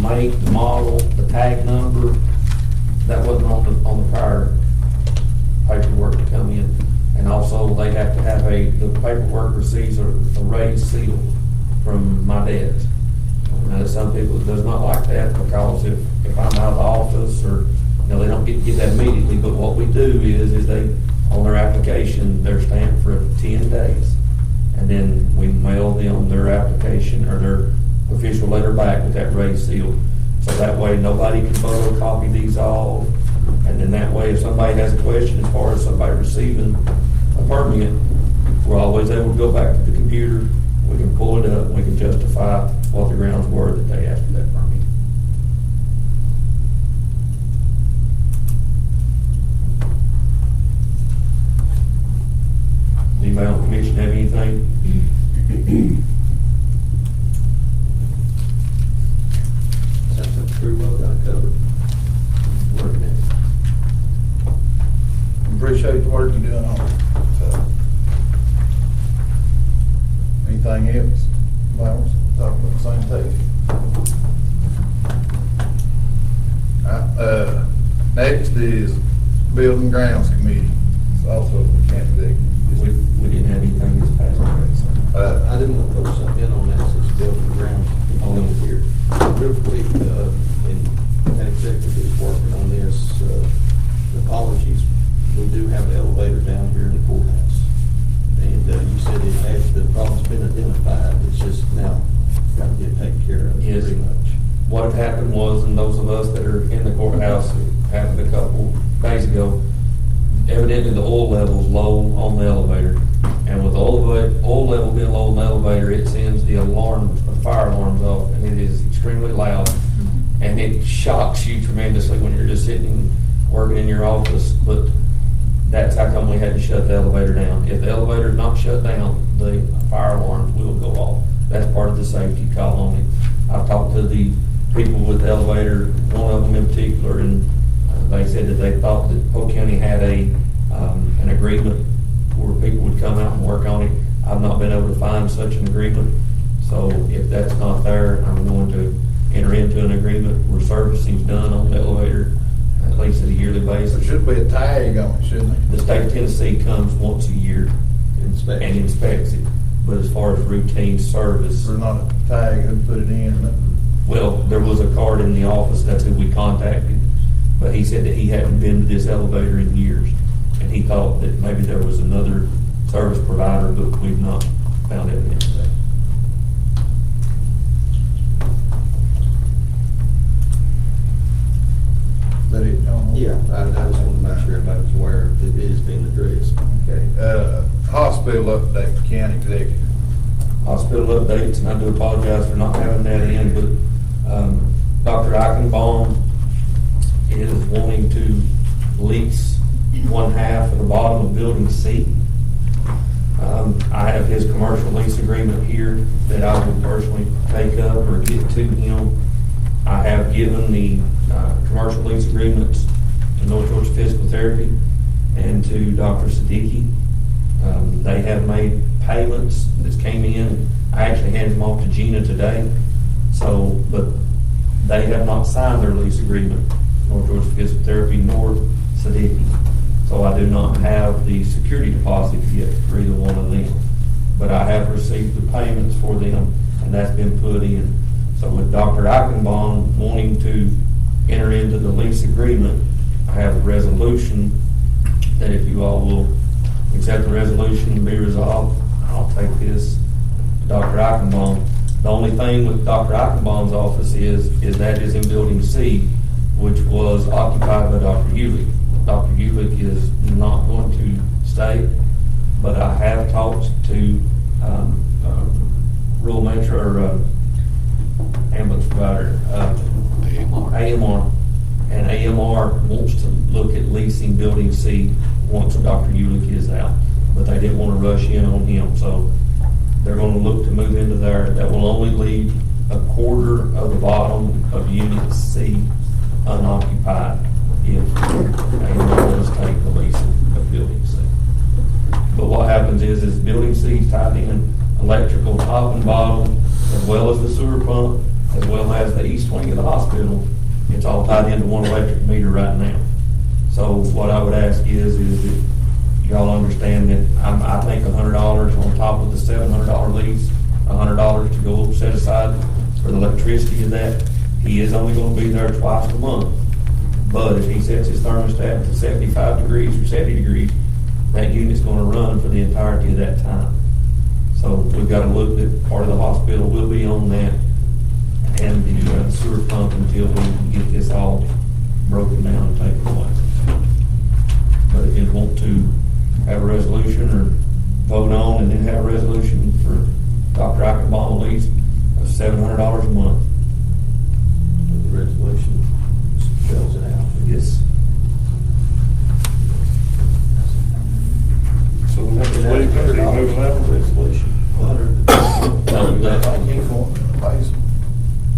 Speaker 1: make, the model, the tag number. That wasn't on the prior paperwork to come in. And also, they have to have the paperwork receives a raised seal from my desk. Now, some people, it does not like that, because if I'm out of the office, or, they don't get that immediately, but what we do is they, on their application, they're stamped for 10 days. And then we mail them their application or their official letter back with that raised seal. So that way, nobody can photocopy these all. And then that way, if somebody has a question as far as somebody receiving a permit, we're always able to go back to the computer, we can pull it up, and we can justify what the grounds were that they asked for that permit. Anybody on the commission have anything?
Speaker 5: That's pretty well got it covered.
Speaker 1: Working it.
Speaker 2: appreciate the work you're doing on it. So, anything else? Anybody wants to talk about the same thing? Next is Building Grounds Committee. It's also candidate.
Speaker 1: We didn't have anything this past week, so.
Speaker 5: I didn't want to throw something in on that since Building Grounds on here. Real quick, and executive is working on this, apologies. We do have an elevator down here in the courthouse. And you said it has, the problem's been identified, it's just now got to get taken care of,
Speaker 1: Yes.
Speaker 5: pretty much.
Speaker 1: What had happened was, and those of us that are in the courthouse, it happened a couple days ago, evidently the oil level's low on the elevator. And with the oil level being low on the elevator, it sends the alarms, the fire alarms off, and it is extremely loud. And it shocks you tremendously when you're just sitting, working in your office, but that's how come we had to shut the elevator down. If the elevator's not shut down, the fire alarms will go off. That's part of the safety call on it. I've talked to the people with the elevator, one of them in particular, and they said that they thought that Polk County had an agreement where people would come out and work on it. I've not been able to find such an agreement. So if that's not there, I'm going to enter into an agreement where servicing's done on the elevator, at least at a yearly
Speaker 2: There
Speaker 1: basis.
Speaker 2: should be a tag on it, shouldn't there?
Speaker 1: The state of Tennessee comes once a year and inspects it. But as far as routine service,
Speaker 2: There's not a tag, who put it in, but
Speaker 1: well, there was a card in the office, that's who we contacted. But he said that he hadn't been to this elevator in years. And he thought that maybe there was another service provider, but we've not found evidence of that.
Speaker 2: that it,
Speaker 5: Yeah, I just want to make sure everybody was aware that it is being addressed.
Speaker 2: Okay, hospital update, county executive.
Speaker 1: hospital updates, and I do apologize for not having that in, but Dr. Eichenbaum is wanting to lease one half of the bottom of Building C. I have his commercial lease agreement here that I will personally take up or get to him. I have given the commercial lease agreements to North Georgia Physical Therapy and to Dr. Siddiqui. They have made payments that came in. I actually handed them off to Gina today. But they have not signed their lease agreement, North Georgia Physical Therapy nor Siddiqui. So I do not have the security deposit yet for either one of them. But I have received the payments for them, and that's been put in. So with Dr. Eichenbaum wanting to enter into the lease agreement, I have a resolution that if you all will accept the resolution and be resolved, I'll take this to Dr. Eichenbaum. The only thing with Dr. Eichenbaum's office is that is in Building C, which was occupied by Dr. Hewlett. Dr. Hewlett is not going to stay, but I have talked to rural metro or ambulance provider, AMR, and AMR wants to look at leasing Building C once Dr. Hewlett is out, but they didn't want to rush in on him, so they're going to look to move into there. That will only leave a quarter of the bottom of Unit C unoccupied if AMR does take the lease of Building C. But what happens is Building C is tied in electrical top and bottom, as well as the sewer pump, as well as the east wing of the hospital. It's all tied into one electric meter right now. So what I would ask is that y'all understand that I think $100 on top of the $700 lease, $100 to go set aside for the electricity of that. He is only going to be there twice a month. But if he sets his thermostat to 75 degrees or 70 degrees, that unit's going to run for the entirety of that time. So we've got to look that part of the hospital will be on that and the sewer pump until we can get this all broken down and taken away. But if you want to have a resolution or vote on and then have a resolution for Dr. Eichenbaum lease of $700 a month. The resolution spells it out. Yes.
Speaker 12: So we have to leave it, move that
Speaker 1: resolution.
Speaker 2: He's wanting in the basement.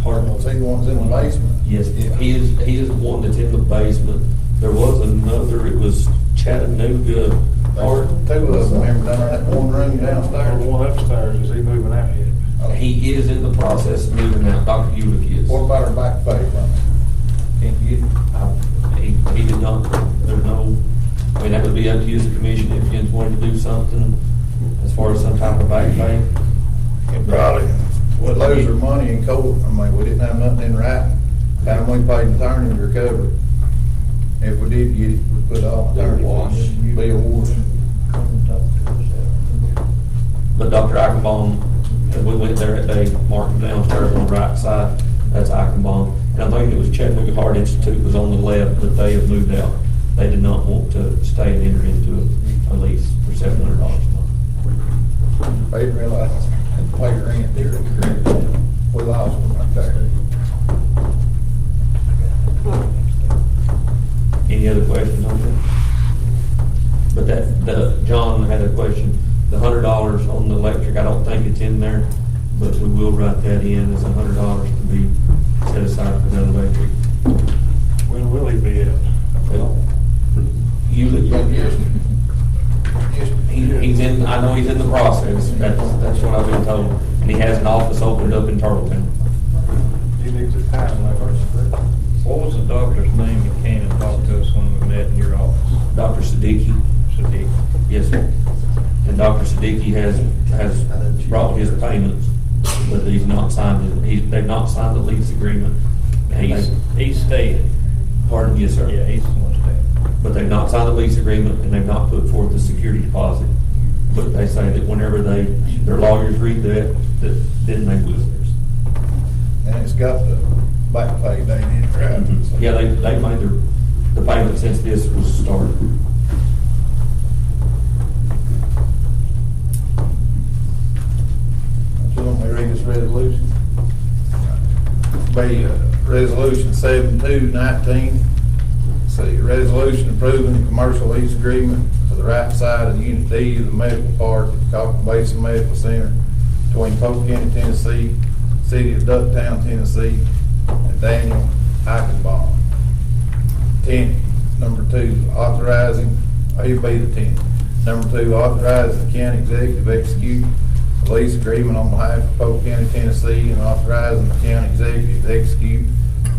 Speaker 1: Pardon?
Speaker 2: Well, he wants in the basement.
Speaker 1: Yes, he is the one that's in the basement. There was another, it was Chattanooga.
Speaker 2: Or two of them, remember down that one room
Speaker 12: Or
Speaker 2: downstairs?
Speaker 12: the one upstairs, is he moving out yet?
Speaker 1: He is in the process of moving out. Dr. Hewlett is.
Speaker 2: What about our back pay from it? Can't you get it?
Speaker 1: He did not, there's no, I mean, that would be up to you as a commission if you wanted to do something as far as some type of back pay.
Speaker 2: It probably would lose our money in court. I mean, we didn't have nothing in writing. Time we paid the attorney to recover it. If we did get it, we put it all in attorney. Be a wash.
Speaker 1: But Dr. Eichenbaum, we went there that day, marked downstairs on the right side, that's Eichenbaum. And I think it was Chattanooga Heart Institute was on the left, but they have moved out. They did not want to stay and enter into a lease for $700 a month.
Speaker 2: They didn't realize they paid rent there. We lost them right there.
Speaker 1: Any other questions on that? But John had a question. The $100 on the electric, I don't think it's in there, but we will write that in as $100 to be set aside for that electric.
Speaker 12: When will he be at?
Speaker 1: He's in, I know he's in the process. That's what I've been told. And he has an office opened up in Turtletown.
Speaker 12: He needs a time like ours.
Speaker 6: What was the doctor's name that came and talked to us when we met in your office?
Speaker 1: Dr. Siddiqui.
Speaker 6: Sadiq.
Speaker 1: Yes, sir. And Dr. Siddiqui has brought his payments, but he's not signed it. They've not signed the lease agreement.
Speaker 6: He's staying.
Speaker 1: Pardon? Yes, sir.
Speaker 6: Yeah, he's the one staying.
Speaker 1: But they've not signed the lease agreement and they've not put forth the security deposit. But they say that whenever their lawyers read that then they will.
Speaker 2: And it's got the back pay date in it, right?
Speaker 1: Yeah, they made the payment since this was started.
Speaker 2: be resolution 7219. See, resolution approving the commercial lease agreement to the right side of Unit D of the medical park at Coffee Basin Medical Center between Polk County, Tennessee, City of Ducktown, Tennessee, and Daniel Eichenbaum. 10, number 2, authorizing, he'll be the 10. Number 2, authorizing the county executive to execute a lease agreement on behalf of Polk County, Tennessee, and authorizing the county executive to execute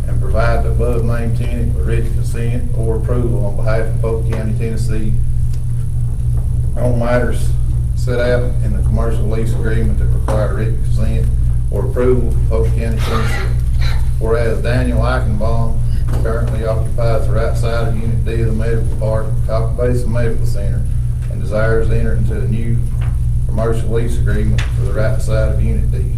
Speaker 2: and provide the above named tenant with written consent or approval on behalf of Polk County, Tennessee on matters set out in the commercial lease agreement that require written consent or approval from Polk County, Tennessee. Whereas Daniel Eichenbaum currently occupies the right side of Unit D of the medical park at Coffee Basin Medical Center and desires to enter into a new commercial lease agreement for the right side of Unit D.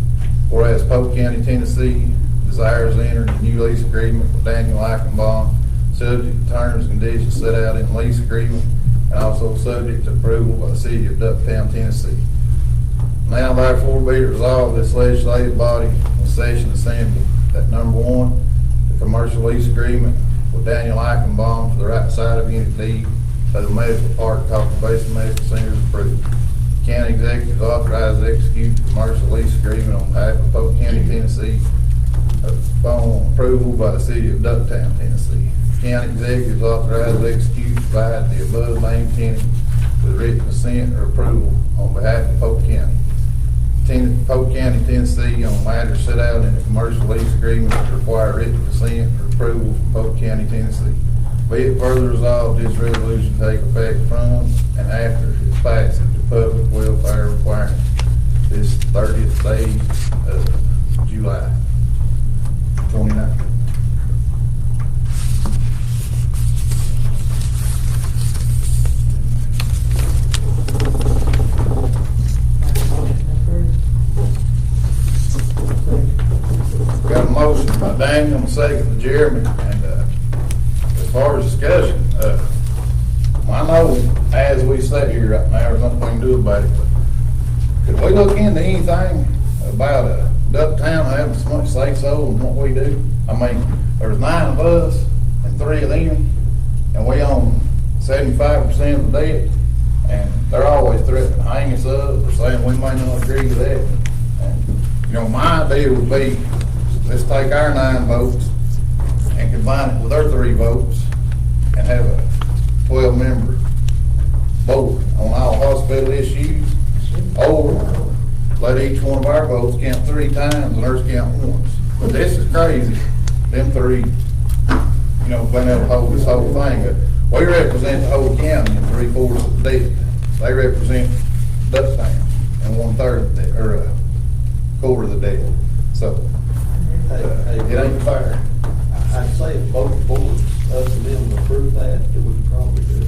Speaker 2: Whereas Polk County, Tennessee desires to enter into a new lease agreement with Daniel Eichenbaum, subject to terms and conditions set out in the lease agreement and also subject to approval by the City of Ducktown, Tennessee. Now therefore be it resolved, this legislative body in session assembly that number 1, the commercial lease agreement with Daniel Eichenbaum for the right side of Unit D of the medical park, Coffee Basin Medical Center is approved. County executive is authorized to execute the commercial lease agreement on behalf of Polk County, Tennessee, upon approval by the City of Ducktown, Tennessee. County executive is authorized to execute and provide the above named tenant with written consent or approval on behalf of Polk County. Polk County, Tennessee, on matters set out in the commercial lease agreement that require written consent or approval from Polk County, Tennessee. Be it further resolved, this resolution take effect from and after its passage to public welfare requirements this 30th day of July 2019. Got a motion by Daniel and a second by Jeremy, and as far as discussion, I know as we sit here right now, there's nothing we can do about it, but could we look into anything about Ducktown having so much say so in what we do? I mean, there's 9 of us and 3 of them, and we own 75% of the debt, and they're always threatening to hang us up or saying we may not agree to that. And, you know, my idea would be, let's take our 9 votes and combine it with our 3 votes and have a 12-member vote on all hospital issues, or let each one of our votes count 3 times and theirs count once. But this is crazy, them 3, you know, being able to hold this whole thing. But we represent the whole county in 3/4 of the debt. They represent Ducktown and 1/3 of the debt, or a quarter of the debt. So, it ain't fair.
Speaker 5: I'd say if both boards, us and them, approve that, it would probably do it.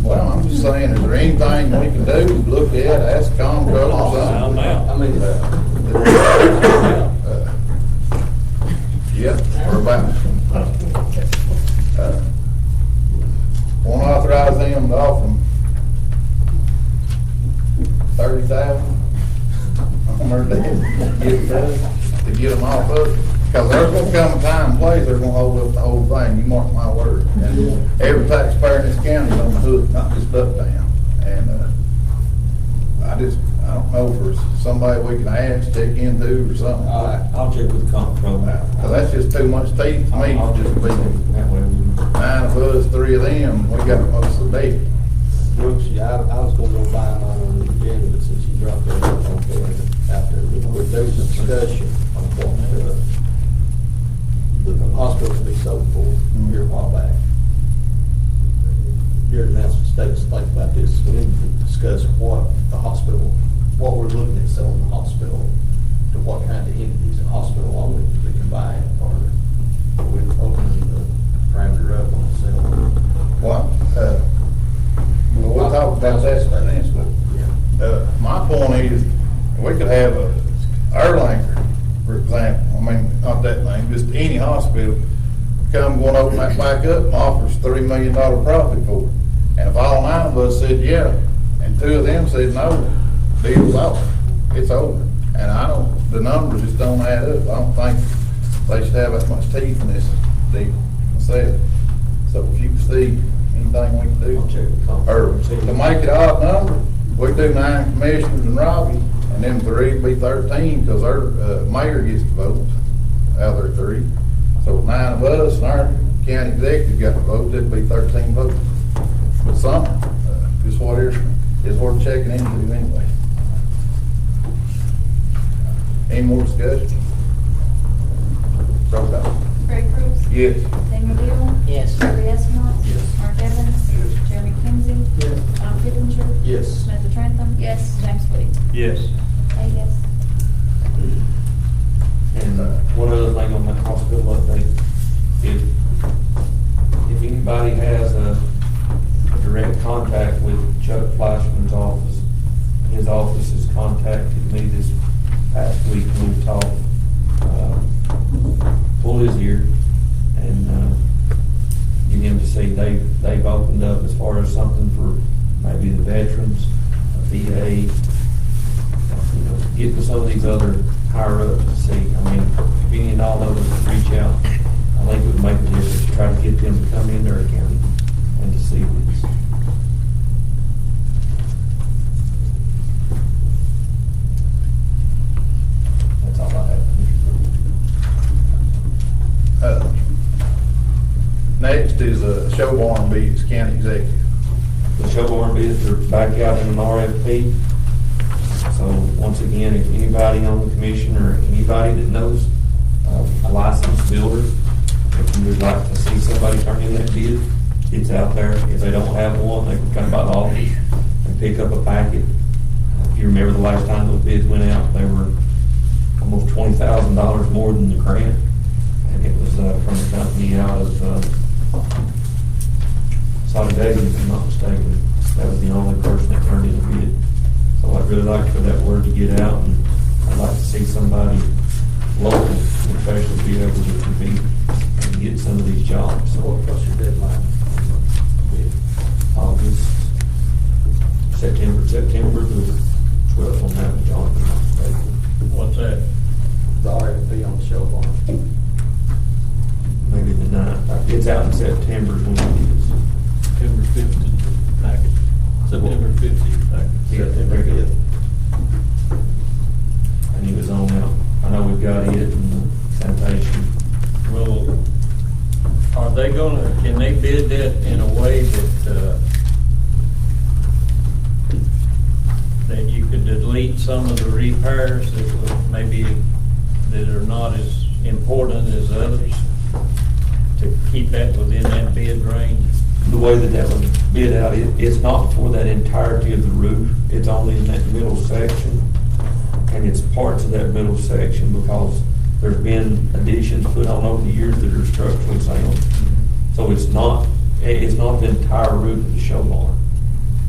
Speaker 2: Well, I'm just saying, is there anything we can do, look at, ask Comco or something?
Speaker 5: I mean,
Speaker 2: Yeah, we're about, won't authorize them to offer them 30,000 on their debt, to get them off of it. Because there's gonna come a time and place, they're gonna hold up the whole thing, you mark my word. And every taxpayer in this county is on the hook, not just Ducktown. And, I don't know if there's somebody we can ask, check into or something.
Speaker 1: I'll check with the comptroller.
Speaker 2: Cause that's just too much teeth to me,
Speaker 1: I'll
Speaker 2: to just be
Speaker 1: that way.
Speaker 2: 9 of us, 3 of them, we got most of the debt.
Speaker 5: Brooks, yeah, I was gonna go buy mine on the agenda, but since you dropped that on there, after, there was a discussion on what the hospital to be sold for here a while back. Your announcement states think about this, we need to discuss what the hospital, what we're looking at selling the hospital, to what kind of entities, a hospital only, to be combined, or we're opening the parameter up on the sale.
Speaker 2: Well, we'll talk about that next week. My point is, we could have a Erlanger, for example, I mean, not that thing, just any hospital, come going to open that back up and offers $3 million profit for it. And if all 9 of us said yeah, and 2 of them said no, deal's off, it's over. And I don't, the numbers just don't add up. I don't think they should have that much teeth in this deal. I said, so if you can see anything we can do.
Speaker 1: I'll check with Tom.
Speaker 2: Or to make it odd number, we do 9 commissioners and Robbie, and then 3 be 13, because our mayor gets to vote out of their 3. So 9 of us and our county executive got to vote, that'd be 13 votes. But some, just what is worth checking into anyway. Any more discussion? Roll call.
Speaker 4: Greg Proops.
Speaker 2: Yes.
Speaker 4: Daniel Deal.
Speaker 10: Yes.
Speaker 4: Terry Eskimont.
Speaker 11: Yes.
Speaker 4: Mark Evans.
Speaker 12: Yes.
Speaker 4: Jeremy Kinsey.
Speaker 8: Yes.
Speaker 4: Tom Kipinger.
Speaker 5: Yes.
Speaker 4: Samantha Trentham. Yes. James Woody.
Speaker 6: Yes.
Speaker 4: 8 yes.
Speaker 1: And one other thing on that hospital update, if anybody has a direct contact with Chuck Fleischman's office, his office has contacted me this past week, we've talked, pull his ear and get him to see they've opened up as far as something for maybe the veterans, a VA, you know, get to some of these other higher ups to see. I mean, if any and all of us could reach out, I think it would make a difference to try to get them to come into our county and to see this. That's all I have.
Speaker 2: Next is Showbarn Biggs, county executive.
Speaker 1: The Showbarn bids are back out in an RFP. So once again, if anybody on the commission or anybody that knows a licensed builder, if you would like to see somebody turn in that bid, it's out there. If they don't have one, they can come by the office and pick up a packet. If you remember the last time those bids went out, they were almost $20,000 more than the grant. And it was from a company out of Solidarity, if I'm not mistaken. That was the only person that turned in a bid. So I'd really like for that word to get out, and I'd like to see somebody local, especially be able to compete and get some of these jobs. So
Speaker 5: What's your deadline?
Speaker 1: August, September the 12th on that, John.
Speaker 6: What's that?
Speaker 5: The RFP on the show barn.
Speaker 1: Maybe the 9th. It's out in September is when it is.
Speaker 11: September 5th is the package. September 5th is the package.
Speaker 1: Yeah, very good. And he was on out. I know we've got it and the sanitation.
Speaker 6: Well, are they gonna, can they bid that in a way that, that you could delete some of the repairs that would maybe, that are not as important as others, to keep that within that bid range?
Speaker 1: The way that was bid out, it's not for that entirety of the roof. It's only in that middle section. And it's parts of that middle section because there's been additions put on over the years that are structurally sound. So it's not the entire roof of the show barn.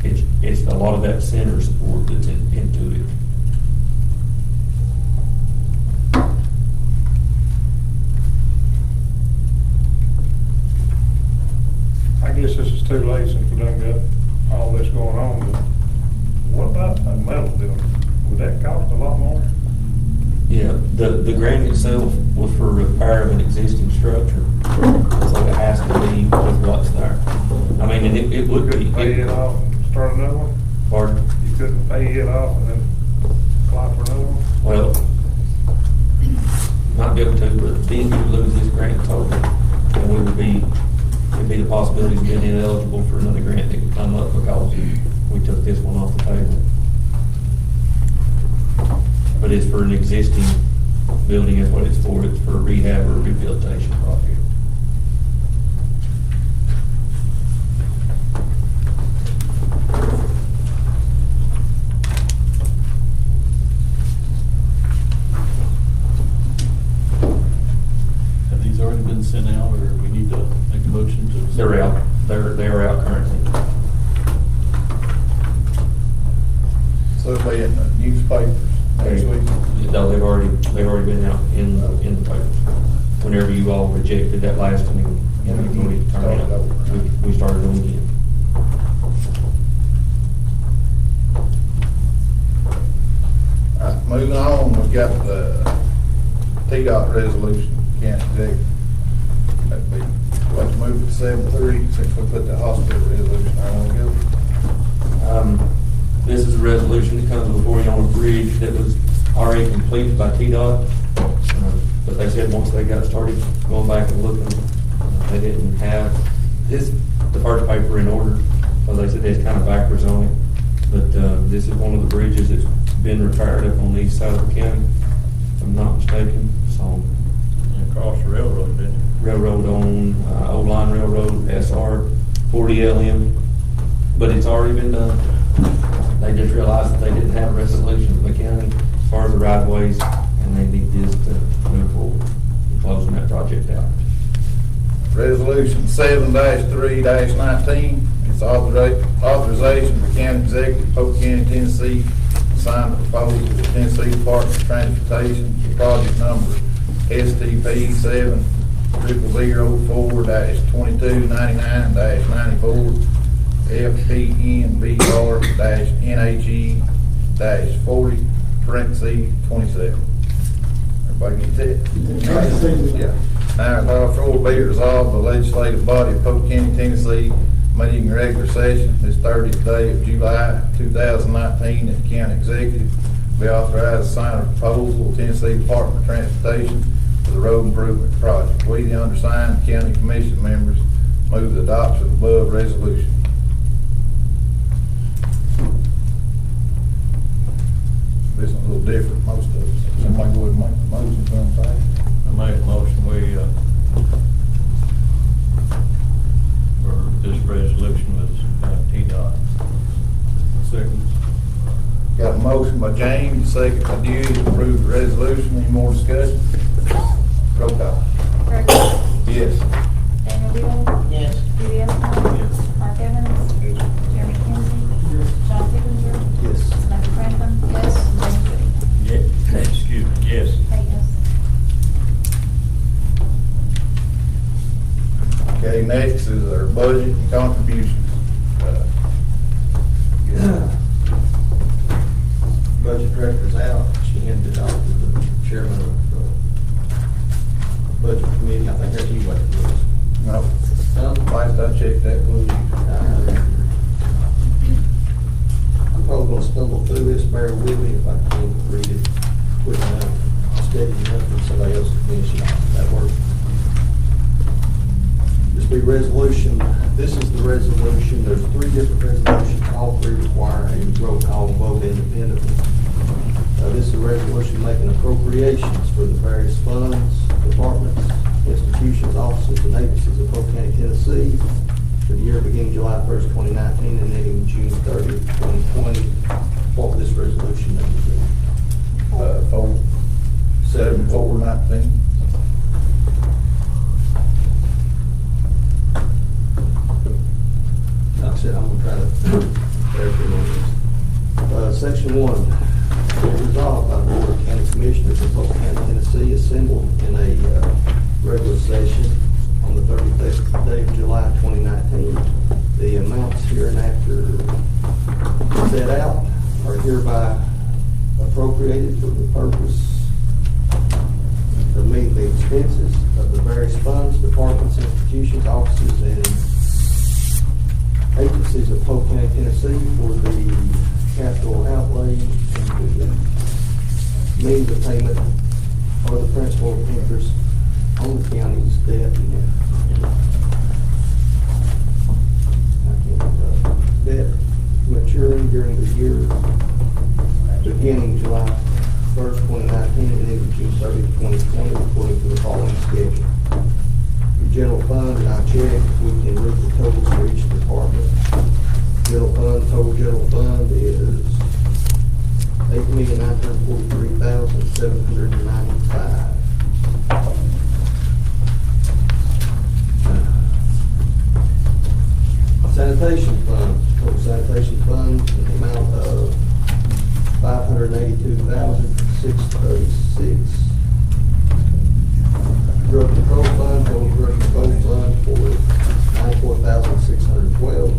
Speaker 1: It's a lot of that center support that's into it.
Speaker 12: I guess this is too late since we done got all this going on, but what about a metal building? Would that cost a lot more?
Speaker 1: Yeah, the grant itself was for repair of an existing structure. So it has to be with what's there. I mean, and it would be.
Speaker 12: Pay it off and start another one?
Speaker 1: Pardon?
Speaker 12: You couldn't pay it off and then apply for another one?
Speaker 1: Well, not be able to, but then you lose this grant totally. And we would be, it'd be the possibility of being ineligible for another grant that could come up because we took this one off the table. But it's for an existing building, is what it's for. It's for a rehab or a rehabilitation project.
Speaker 11: Have these already been sent out, or we need to make a motion to?
Speaker 1: They're out. They're out currently.
Speaker 2: So it'll be in the newspapers next week.
Speaker 1: No, they've already been out in the paper. Whenever you all rejected that last one, you know, we turned it out. We started them again.
Speaker 2: moving on, we've got the T-Dot resolution, county executive. That'd be, let's move to 7-3, since we put the hospital resolution, I want to go.
Speaker 1: This is a resolution that comes before you on a bridge that was already completed by T-Dot. But they said once they got started going back and looking, they didn't have the first paper in order. So they said they're kind of backwards on it. But this is one of the bridges that's been retired up on the east side of the county, if I'm not mistaken. So
Speaker 6: Across the railroad, didn't it?
Speaker 1: railroad on Old Line Railroad, SR 40LM, but it's already been done. They just realized that they didn't have a resolution from the county as far as the right of ways, and they need this to move forward in closing that project out.
Speaker 2: Resolution 7-3-19, it's authorization for county executive, Polk County, Tennessee, to sign a proposal with Tennessee Department of Transportation for project number STP 70004-2299-94 FPNBR-NHE-40, Everybody get that? Yeah. Now, therefore be it resolved, the legislative body of Polk County, Tennessee, meeting in regular session this 30th day of July 2019, that the county executive be authorized to sign a proposal with Tennessee Department of Transportation for the road improvement project. We, the undersigned county commission members, move the adoption of the above resolution. This is a little different, most of us. Somebody would make the motion for them, say.
Speaker 6: I made a motion, for this resolution was T-Dot.
Speaker 11: Second.
Speaker 2: Got a motion by James, second by Dewey, to approve the resolution. Any more discussion? Roll call.
Speaker 4: Greg.
Speaker 2: Yes.
Speaker 4: Daniel Deal.
Speaker 10: Yes.
Speaker 4: Dewey Estimov.
Speaker 11: Yes.
Speaker 4: Mark Evans. Jeremy Kinsey. John Pippinger.
Speaker 5: Yes.
Speaker 4: Samantha Franklin. Yes. James Woody.
Speaker 6: Yeah, excuse me, yes.
Speaker 4: Eight yes.
Speaker 2: Okay, next is our budget and contributions.
Speaker 5: Budget director's out. She handed it off to the chairman of the budget committee. I think that's you, what it was.
Speaker 2: No, last I checked, that was
Speaker 5: I'm probably gonna stumble through this, bear with me if I can't read it quick enough, steady enough, and somebody else can finish it off. That works. This will be resolution, this is the resolution, there's three different resolutions, all three require a roll call vote independently. This is a resolution making appropriations for the various funds, departments, institutions, offices, and agencies of Polk County, Tennessee for the year beginning July 1st, 2019 and ending June 30th, 2020. What would this resolution number be?
Speaker 2: 7419.
Speaker 5: Like I said, I'm gonna try to clarify this. Section 1, resolved by the Board of County Commissioners of Polk County, Tennessee, assembled in a regular session on the 30th day of July 2019. The amounts hereinafter set out are hereby appropriated for the purpose of meeting the expenses of the various funds, departments, institutions, offices, and agencies of Polk County, Tennessee for the capital outlay and the means of payment or the principal of interest on the county's debt. Debt maturing during the year beginning July 1st, 2019 and ending June 30th, 2020, according to the following schedule. Your general fund, and I check, we can read the totals for each department. General fund, total general fund is $8,943,795. Sanitation fund, total sanitation fund in the amount of $582,636. Drug control fund, total drug control fund for $94,612.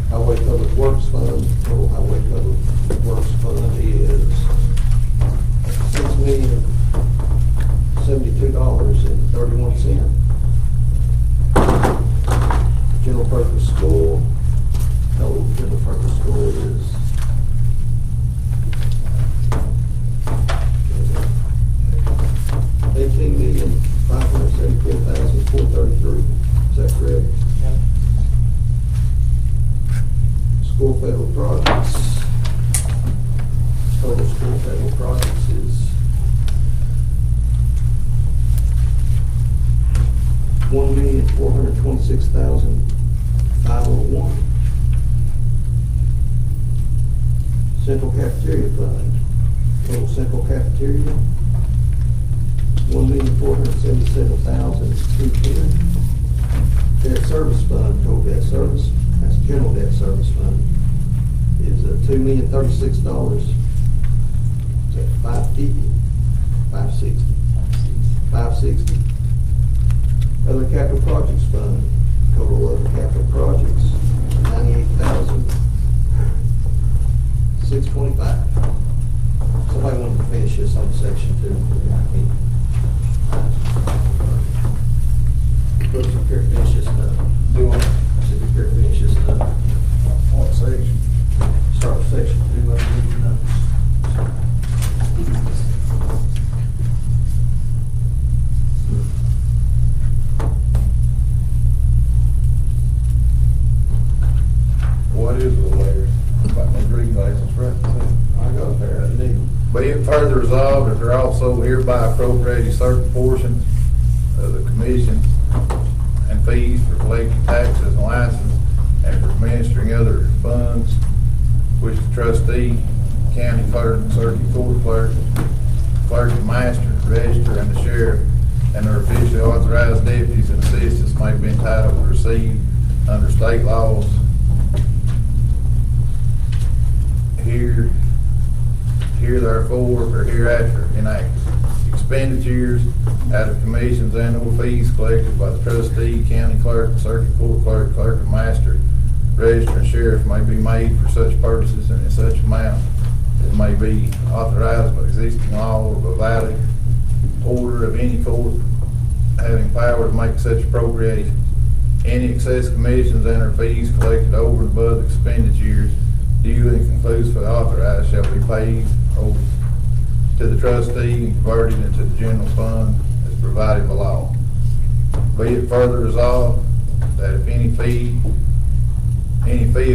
Speaker 5: Highway public works fund, total highway public works fund is projects. Total school payroll projects is $1,426,501. Central cafeteria fund, total central cafeteria, $1,477,210. Debt service fund, total debt service, that's general debt service fund, is $2,036. Is that 550? 560? 560. Other capital projects fund, total other capital projects, $98,625. Somebody wanted to finish this on section 2. Close up here, finish this stuff.
Speaker 2: Do it.
Speaker 5: Sit up here, finish this stuff.
Speaker 2: What section?
Speaker 5: Start with section 2, I'll read your notes.
Speaker 2: What is the layer? About my reading glasses, right?
Speaker 5: I got a pair of them.
Speaker 2: Be it further resolved that there also hereby appropriated certain portions of the commission and fees for collecting taxes and license and for administering other funds, which the trustee, county clerk, circuit court clerk, clerk and master, register, and the sheriff, and their officially authorized deputies and assistants may be entitled to receive under state laws here therefore or hereafter enacted. Expenditures out of commissions and or fees collected by the trustee, county clerk, circuit court clerk, clerk and master, register, and sheriff may be made for such purposes and in such amount as may be authorized by existing law or by valid order of any court having power to make such appropriation. Any excess commissions and or fees collected over and above the expenditures duly and conclusively authorized shall be paid over to the trustee and converted into the general fund as provided by law. Be it further resolved that if any fee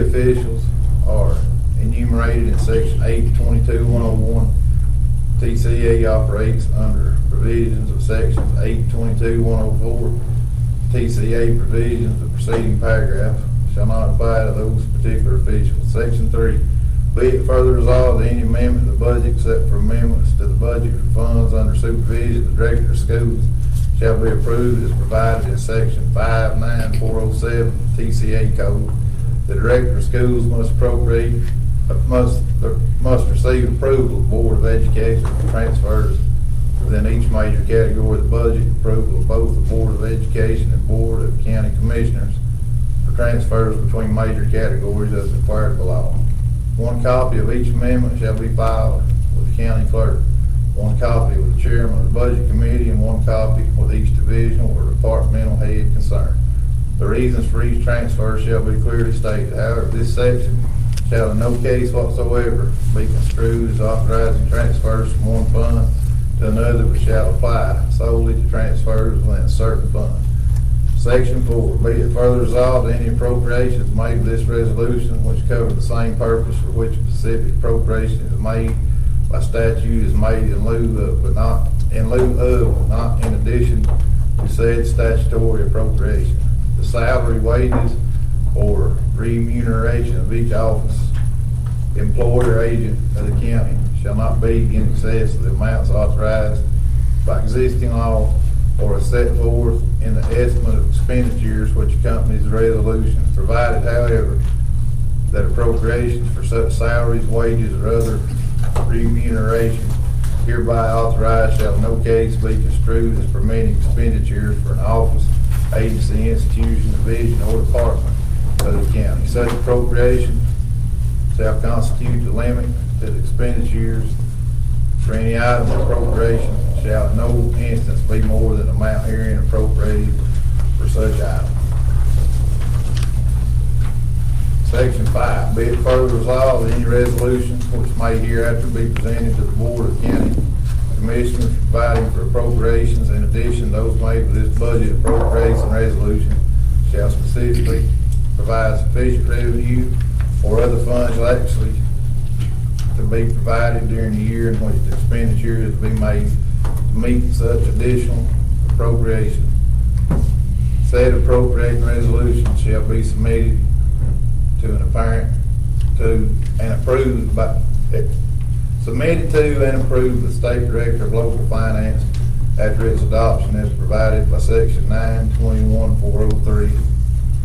Speaker 2: officials are enumerated in section 822-101, TCE operates under provisions of sections 822-104, TCA provisions of preceding paragraph shall not apply to those particular officials. Section 3, be it further resolved that any amendment to the budget except for amendments to the budget for funds under supervision of the director of schools shall be approved as provided in section 59407 TCA code. The director of schools must receive approval of the Board of Education for transfers within each major category of the budget, approval of both the Board of Education and Board of County Commissioners for transfers between major categories as required by law. One copy of each amendment shall be filed with the county clerk, one copy with the chairman of the budget committee, and one copy with each divisional or departmental head concerned. The reasons for each transfer shall be clearly stated. However, this section shall in no case whatsoever be construed as authorizing transfers from one fund to another, but shall apply solely to transfers within a certain fund. Section 4, be it further resolved that any appropriations made with this resolution which cover the same purpose for which a specific appropriation is made by statute is made in lieu of, not in addition to said statutory appropriation. The salary, wages, or remuneration of each office, employee or agent of the county shall not be in excess of the amounts authorized by existing law or as set forth in the estimate of expenditures which accompanies the resolution, provided, however, that appropriations for such salaries, wages, or other remuneration hereby authorized shall in no case be construed as permitting expenditures for an office, agency, institution, division, or department of the county. Such appropriation shall constitute the limit to the expenditures for any item of appropriation shall in no instance be more than the amount herein appropriated for such item. Section 5, be it further resolved that any resolutions which may hereafter be presented to the Board of County Commissioners providing for appropriations in addition to those made with this budget appropriation resolution shall specifically provide sufficient revenue or other funds actually to be provided during the year in which the expenditure is to be made to meet such additional appropriation. Said appropriating resolution shall be submitted to an apparent to and approved by, submitted to and approved the State Director of Local Finance after its adoption as provided by Section 921-403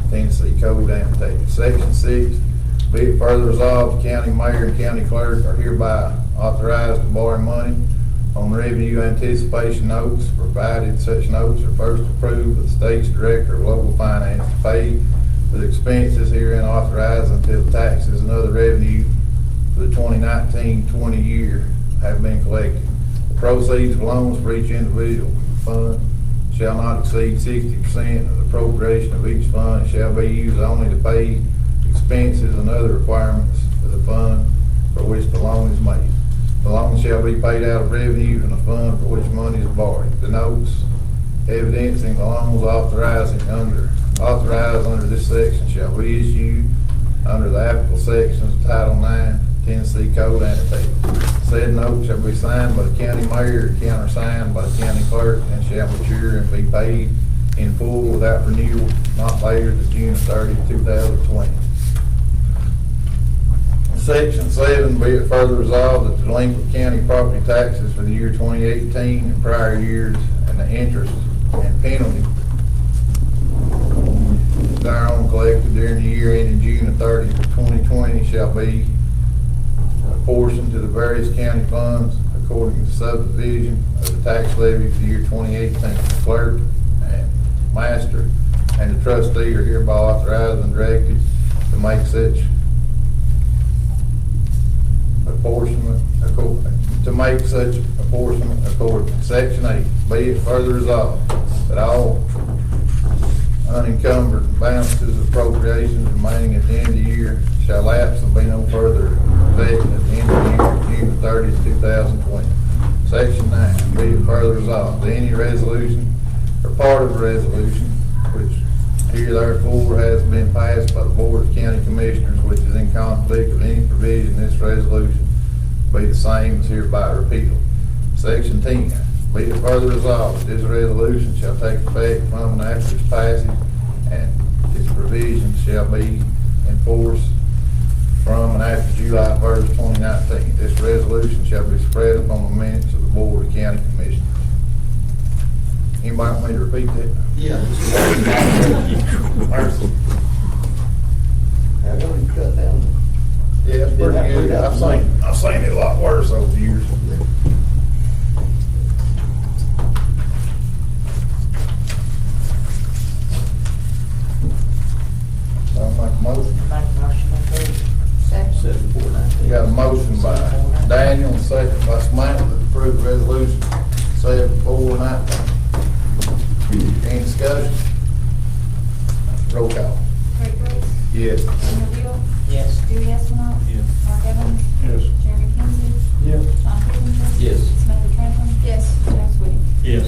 Speaker 2: Tennessee Code annotated. Section 6, be it further resolved, the county mayor and county clerk are hereby authorized to borrow money on revenue anticipation notes, provided such notes are first approved by the state's Director of Local Finance to pay for the expenses herein authorized until taxes and other revenue for the 2019-20 year have been collected. The proceeds of loans for each individual fund shall not exceed 60% of the appropriation of each fund and shall be used only to pay expenses and other requirements of the fund for which the loan is made. The loan shall be paid out of revenue from the fund for which money is borrowed. The notes evidencing the loans authorized under this section shall be issued under the applicable sections of Title IX Tennessee Code annotated. Said note shall be signed by the county mayor or countersigned by the county clerk and shall mature and be paid in full without renewal not later than June 30, 2020. Section 7, be it further resolved that the delinquent county property taxes for the year 2018 and prior years and the interest and penalty thereon collected during the year ending June 30, 2020 shall be apportioned to the various county funds according to subdivision of the tax levy for the year 2018. The clerk and master and the trustee are hereby authorized and directed to make such apportionment according. Section 8, be it further resolved that all unencumbered balances of appropriations remaining at the end of the year shall lapse and be no further effective at the end of the year, June 30, 2020. Section 9, be it further resolved that any resolution or part of the resolution which here therefore has been passed by the Board of County Commissioners which is in conflict with any provision in this resolution be the same as hereby repealed. Section 10, be it further resolved that this resolution shall take effect from and after its passage and its provisions shall be enforced from and after July 1st, 2019. This resolution shall be spread upon the minutes of the Board of County Commissioners. Anybody want me to repeat that?
Speaker 5: Yeah.
Speaker 2: Mercy.
Speaker 5: I'm going to cut down.
Speaker 2: Yeah, it's pretty good. I've seen it a lot worse over the years. I'll make a motion.
Speaker 10: Make a motion to approve.
Speaker 3: Second.
Speaker 5: 7419.
Speaker 2: Got a motion by Daniel and second by Samantha to approve resolution 7419. Any discussion? Roll call.
Speaker 4: Craig Brooks.
Speaker 2: Yes.
Speaker 4: Daniel Deal.
Speaker 10: Yes.
Speaker 4: Dewey Estimov.
Speaker 11: Yes.
Speaker 4: Mark Evans.
Speaker 12: Yes.
Speaker 4: Jeremy Kinsey.
Speaker 8: Yes.
Speaker 4: Tom Pickerington.
Speaker 1: Yes.
Speaker 4: Samantha Franklin. Yes. James Whitty.
Speaker 6: Yes.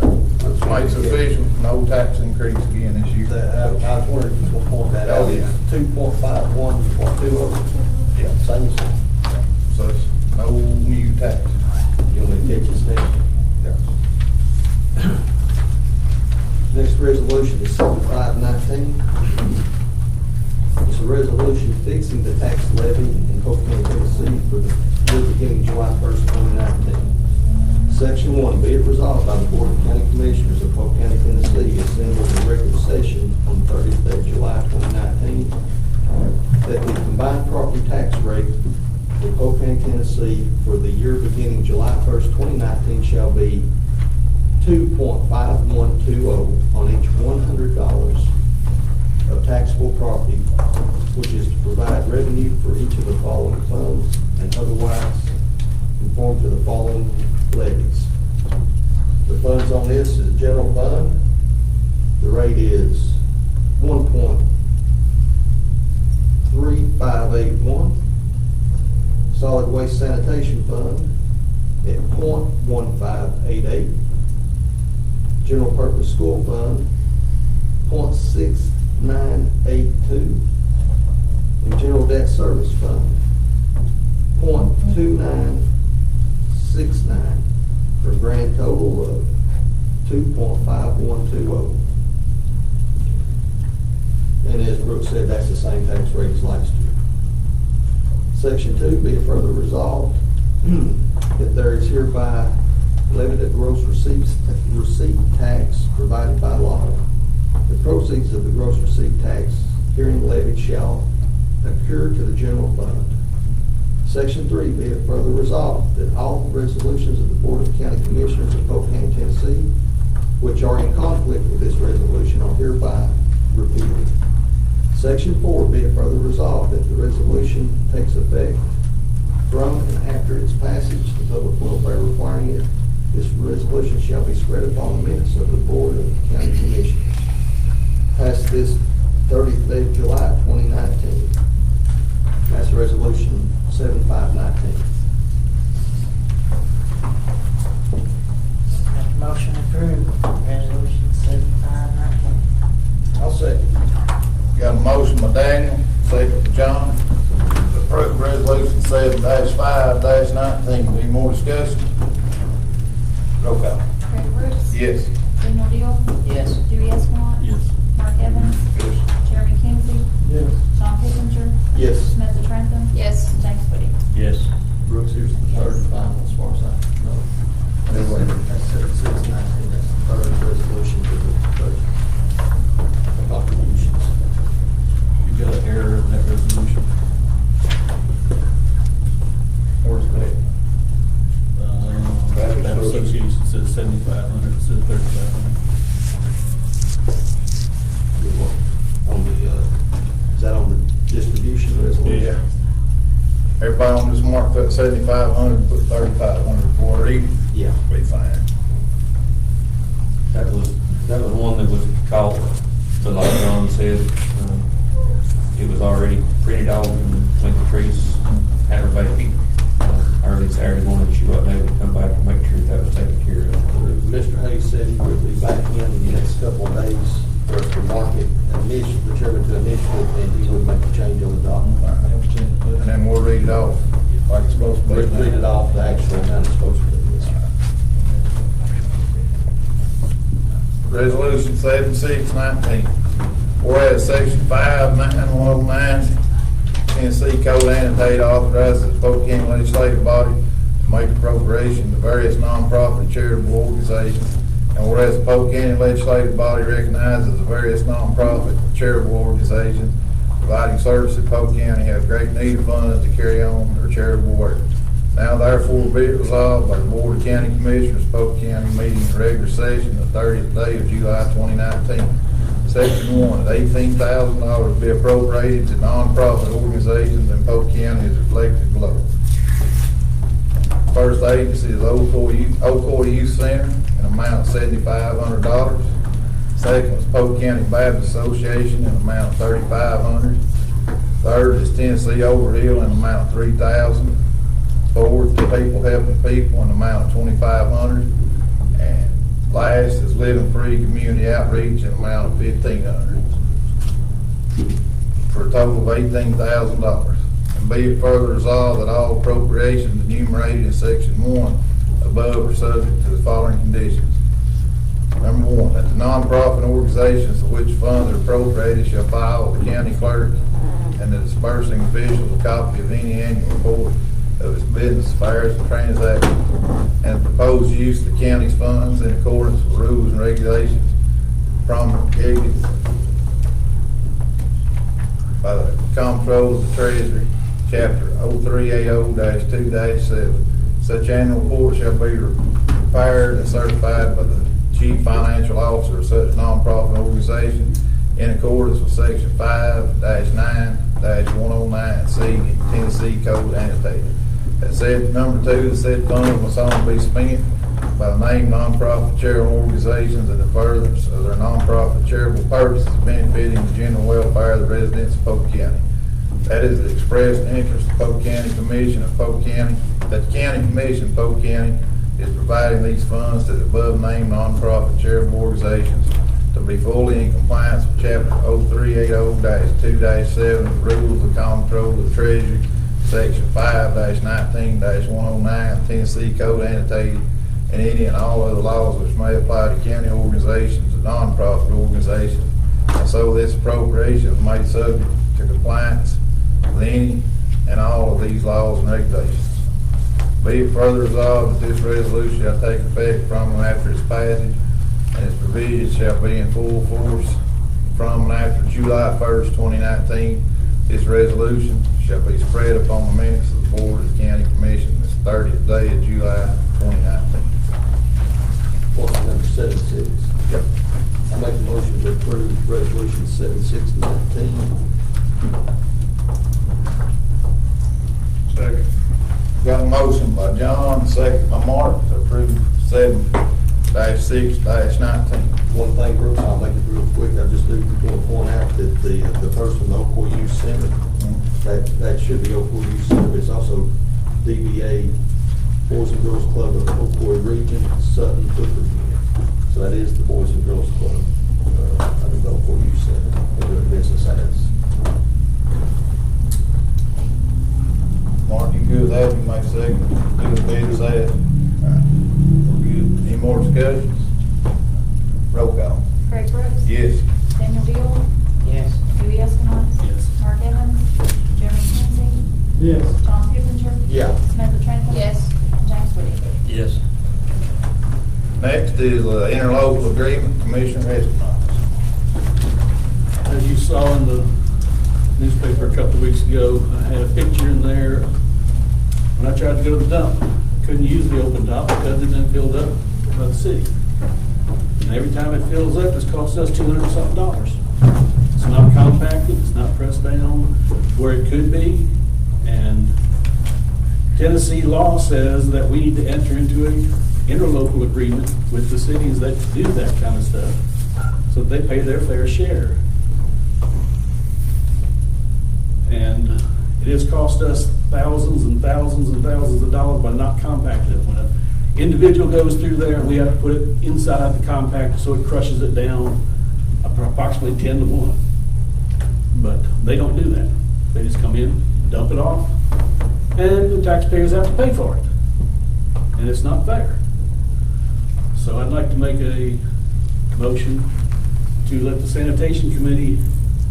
Speaker 2: Let's make it official, no tax increase again this year.
Speaker 5: I was wondering if you want to point that out.
Speaker 2: Oh, yeah.
Speaker 5: 2.51.20.
Speaker 2: Yeah.
Speaker 5: Same as,
Speaker 2: So it's no new tax.
Speaker 5: you'll catch us next.
Speaker 2: Yeah.
Speaker 5: Next resolution is 7519. It's a resolution fixing the tax levy in Polk County, Tennessee for the year beginning July 1st, 2019. Section 1, be it resolved by the Board of County Commissioners of Polk County, Tennessee, assembled in regular session on the 30th day of July 2019, that the combined property tax rate for Polk County, Tennessee for the year beginning July 1st, 2019 shall be 2.5120 on each $100 of taxable property, which is to provide revenue for each of the following funds and otherwise conform to the following levies. The funds on this is general fund. The rate is 1.3581. Solid waste sanitation fund at 0.1588. General purpose school fund, 0.6982. and general debt service fund, .2969, for a grand total of 2.5120. And as Brooks said, that's the same tax rate as last year. Section 2, be it further resolved that there is hereby levied a gross receipt tax provided by law. The proceeds of the gross receipt tax herein levied shall accrue to the general fund. Section 3, be it further resolved that all resolutions of the Board of County Commissioners of Polk County, Tennessee, which are in conflict with this resolution, are hereby repealed. Section 4, be it further resolved that the resolution takes effect from and after its passage, the public welfare requiring it. This resolution shall be spread upon the minutes of the Board of County Commissioners. Passed this 30th day of July, 2019. That's resolution 7519.
Speaker 10: Make a motion to approve resolution 7519.
Speaker 5: I'll second.
Speaker 2: Got a motion by Daniel, second by John, to approve resolution 7-5-19. Any more discussion? Roll call.
Speaker 4: Greg Brooks.
Speaker 2: Yes.
Speaker 4: Daniel Deal.
Speaker 10: Yes.
Speaker 4: Dewey Estimont.
Speaker 11: Yes.
Speaker 4: Mark Evans.
Speaker 2: Yes.
Speaker 4: Jeremy Kinsey.
Speaker 5: Yes.
Speaker 4: Sean Pickinger.
Speaker 5: Yes.
Speaker 4: Samantha Trentham.
Speaker 3: Yes.
Speaker 4: James Woody.
Speaker 6: Yes.
Speaker 5: Brooks, here's the third and final as far as I know. That's 7619, that's the third resolution to the budget contributions.
Speaker 11: You got an error in that resolution.
Speaker 2: Where's that?
Speaker 11: That association says 7,500 instead of 3,500.
Speaker 5: On the, is that on the distribution resolution?
Speaker 2: Yeah. Everybody on this mark put 7,500, put 3,500 for it, even.
Speaker 5: Yeah.
Speaker 2: Be fine.
Speaker 1: That was one that was caught, but like John said, it was already printed out and went to Trees, had her baby. Early Saturday morning, she wasn't able to come back and make sure that was taken care of.
Speaker 5: Mr. Hayes said he would be back in the next couple of days for us to mark it, initial, the chairman to initial it, and he would make a change on the document.
Speaker 2: And then we'll read it off like it's supposed to be.
Speaker 5: Read it off the actual amount it's supposed to be.
Speaker 2: Resolution 7619. Whereas Section 59109 Tennessee Code annotated authorizes the Polk County Legislative Body to make appropriation to various nonprofit charitable organizations. And whereas the Polk County Legislative Body recognizes the various nonprofit charitable organizations providing service in Polk County have great need of funds to carry on their charitable work. Now therefore be it resolved by the Board of County Commissioners, Polk County, meeting in regular session the 30th day of July 2019. Section 1, $18,000 be appropriated to nonprofit organizations in Polk County as reflected below. First agency is Ocoee Youth Center, an amount of $7,500. Second is Polk County Baptist Association, an amount of $3,500. Third is Tennessee Overhill, an amount of $3,000. Fourth, People Helping People, an amount of $2,500. And last is Living Free Community Outreach, an amount of $1,500. For a total of $18,000. And be it further resolved that all appropriations enumerated in Section 1 above are subject to the following conditions. Number 1, that the nonprofit organizations to which funds are appropriated shall file with the county clerk and the dispersing official a copy of any annual report of its business affairs and transactions and proposed use of the county's funds in accordance with rules and regulations promulgated by the Comptroller of the Treasury, Chapter 03AO-2-7. Such annual report shall be prepared and certified by the Chief Financial Officer of such nonprofit organization in accordance with Section 5-9-109C Tennessee Code annotated. That said, number 2, the said funds must only be spent by the named nonprofit charitable organizations and the furtherance of their nonprofit charitable purposes benefiting the general welfare of the residents of Polk County. That is the expressed interest of Polk County Commission of Polk County, that the County Commission of Polk County is providing these funds to the above named nonprofit charitable organizations to to be fully in compliance with chapter 0380-2-7 of the Rules of Control of the Treasury, section 5-19-109, Tennessee Code annotated, and any and all other laws which may apply to county organizations and nonprofit organizations. And so this appropriation is made subject to compliance with any and all of these laws and regulations. Be it further resolved that this resolution shall take effect from and after its passage, and its provisions shall be in full force from and after July 1st, 2019. This resolution shall be spread upon the minutes of the Board of the County Commission this 30th day of July 2019.
Speaker 5: Ordinance number 76.
Speaker 2: Yep.
Speaker 5: I make a motion to approve resolution 7619.
Speaker 12: Second.
Speaker 2: Got a motion by John, second by Mark to approve 7-6-19.
Speaker 5: One thing, Brooks, I'll make it real quick. I just do want to point out that the first one, the Oakwood Youth Center, that should be Oakwood Youth Center. It's also DBA, Boys and Girls Club of the Oakwood Region, Sutton, Hooper. So that is the Boys and Girls Club, under the Oakwood Youth Center. They're doing business as.
Speaker 2: Mark, you good with that? You make a second. Do as bad as that. All right. We're good. Any more discussions? Roll call.
Speaker 4: Greg Brooks.
Speaker 2: Yes.
Speaker 4: Daniel Deal.
Speaker 10: Yes.
Speaker 4: Dewey Estimov.
Speaker 11: Yes.
Speaker 4: Mark Evans. Jeremy Kinsey.
Speaker 8: Yes.
Speaker 4: John Pippinger.
Speaker 5: Yeah.
Speaker 4: Samantha Trent.
Speaker 3: Yes.
Speaker 4: And James Woody.
Speaker 6: Yes.
Speaker 2: Next is interlocal agreement, Commissioner Estimov.
Speaker 11: As you saw in the newspaper a couple of weeks ago, I had a picture in there when I tried to go to the dump. Couldn't use the open top because it didn't filled up by the city. And every time it fills up, it's cost us $200 something. It's not compacted, it's not pressed down where it could be. And Tennessee law says that we need to enter into an interlocal agreement with the cities that do that kind of stuff so that they pay their fair share. And it has cost us thousands and thousands and thousands of dollars by not compacting it. When an individual goes through there, we have to put it inside the compactor so it crushes it down approximately 10 to 1. But they don't do that. They just come in, dump it off, and the taxpayers have to pay for it. And it's not fair. So I'd like to make a motion to let the sanitation committee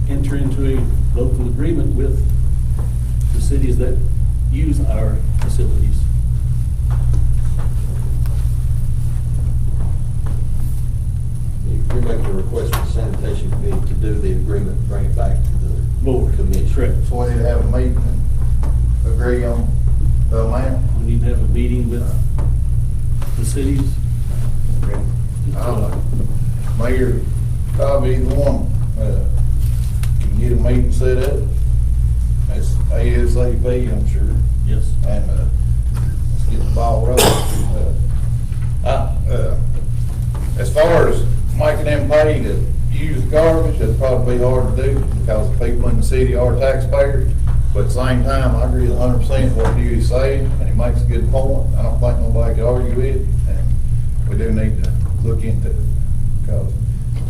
Speaker 11: enter into a local agreement with the cities that use our facilities.
Speaker 5: You're making a request for the sanitation committee to do the agreement, bring it back to the
Speaker 11: Board.
Speaker 5: commission.
Speaker 11: Correct.
Speaker 2: So we need to have a meeting and agree on the amount.
Speaker 11: We need to have a meeting with the cities.
Speaker 2: Mayor, probably the one, can get a meeting set up. That's ASAP, I'm sure.
Speaker 11: Yes.
Speaker 2: And, let's get the ball rolling. As far as making them pay to use the garbage, that'd probably be hard to do because the people in the city are taxpayers. But at the same time, I agree 100% what Dewey's saying, and he makes a good point. I don't think nobody could argue with it, and we do need to look into it because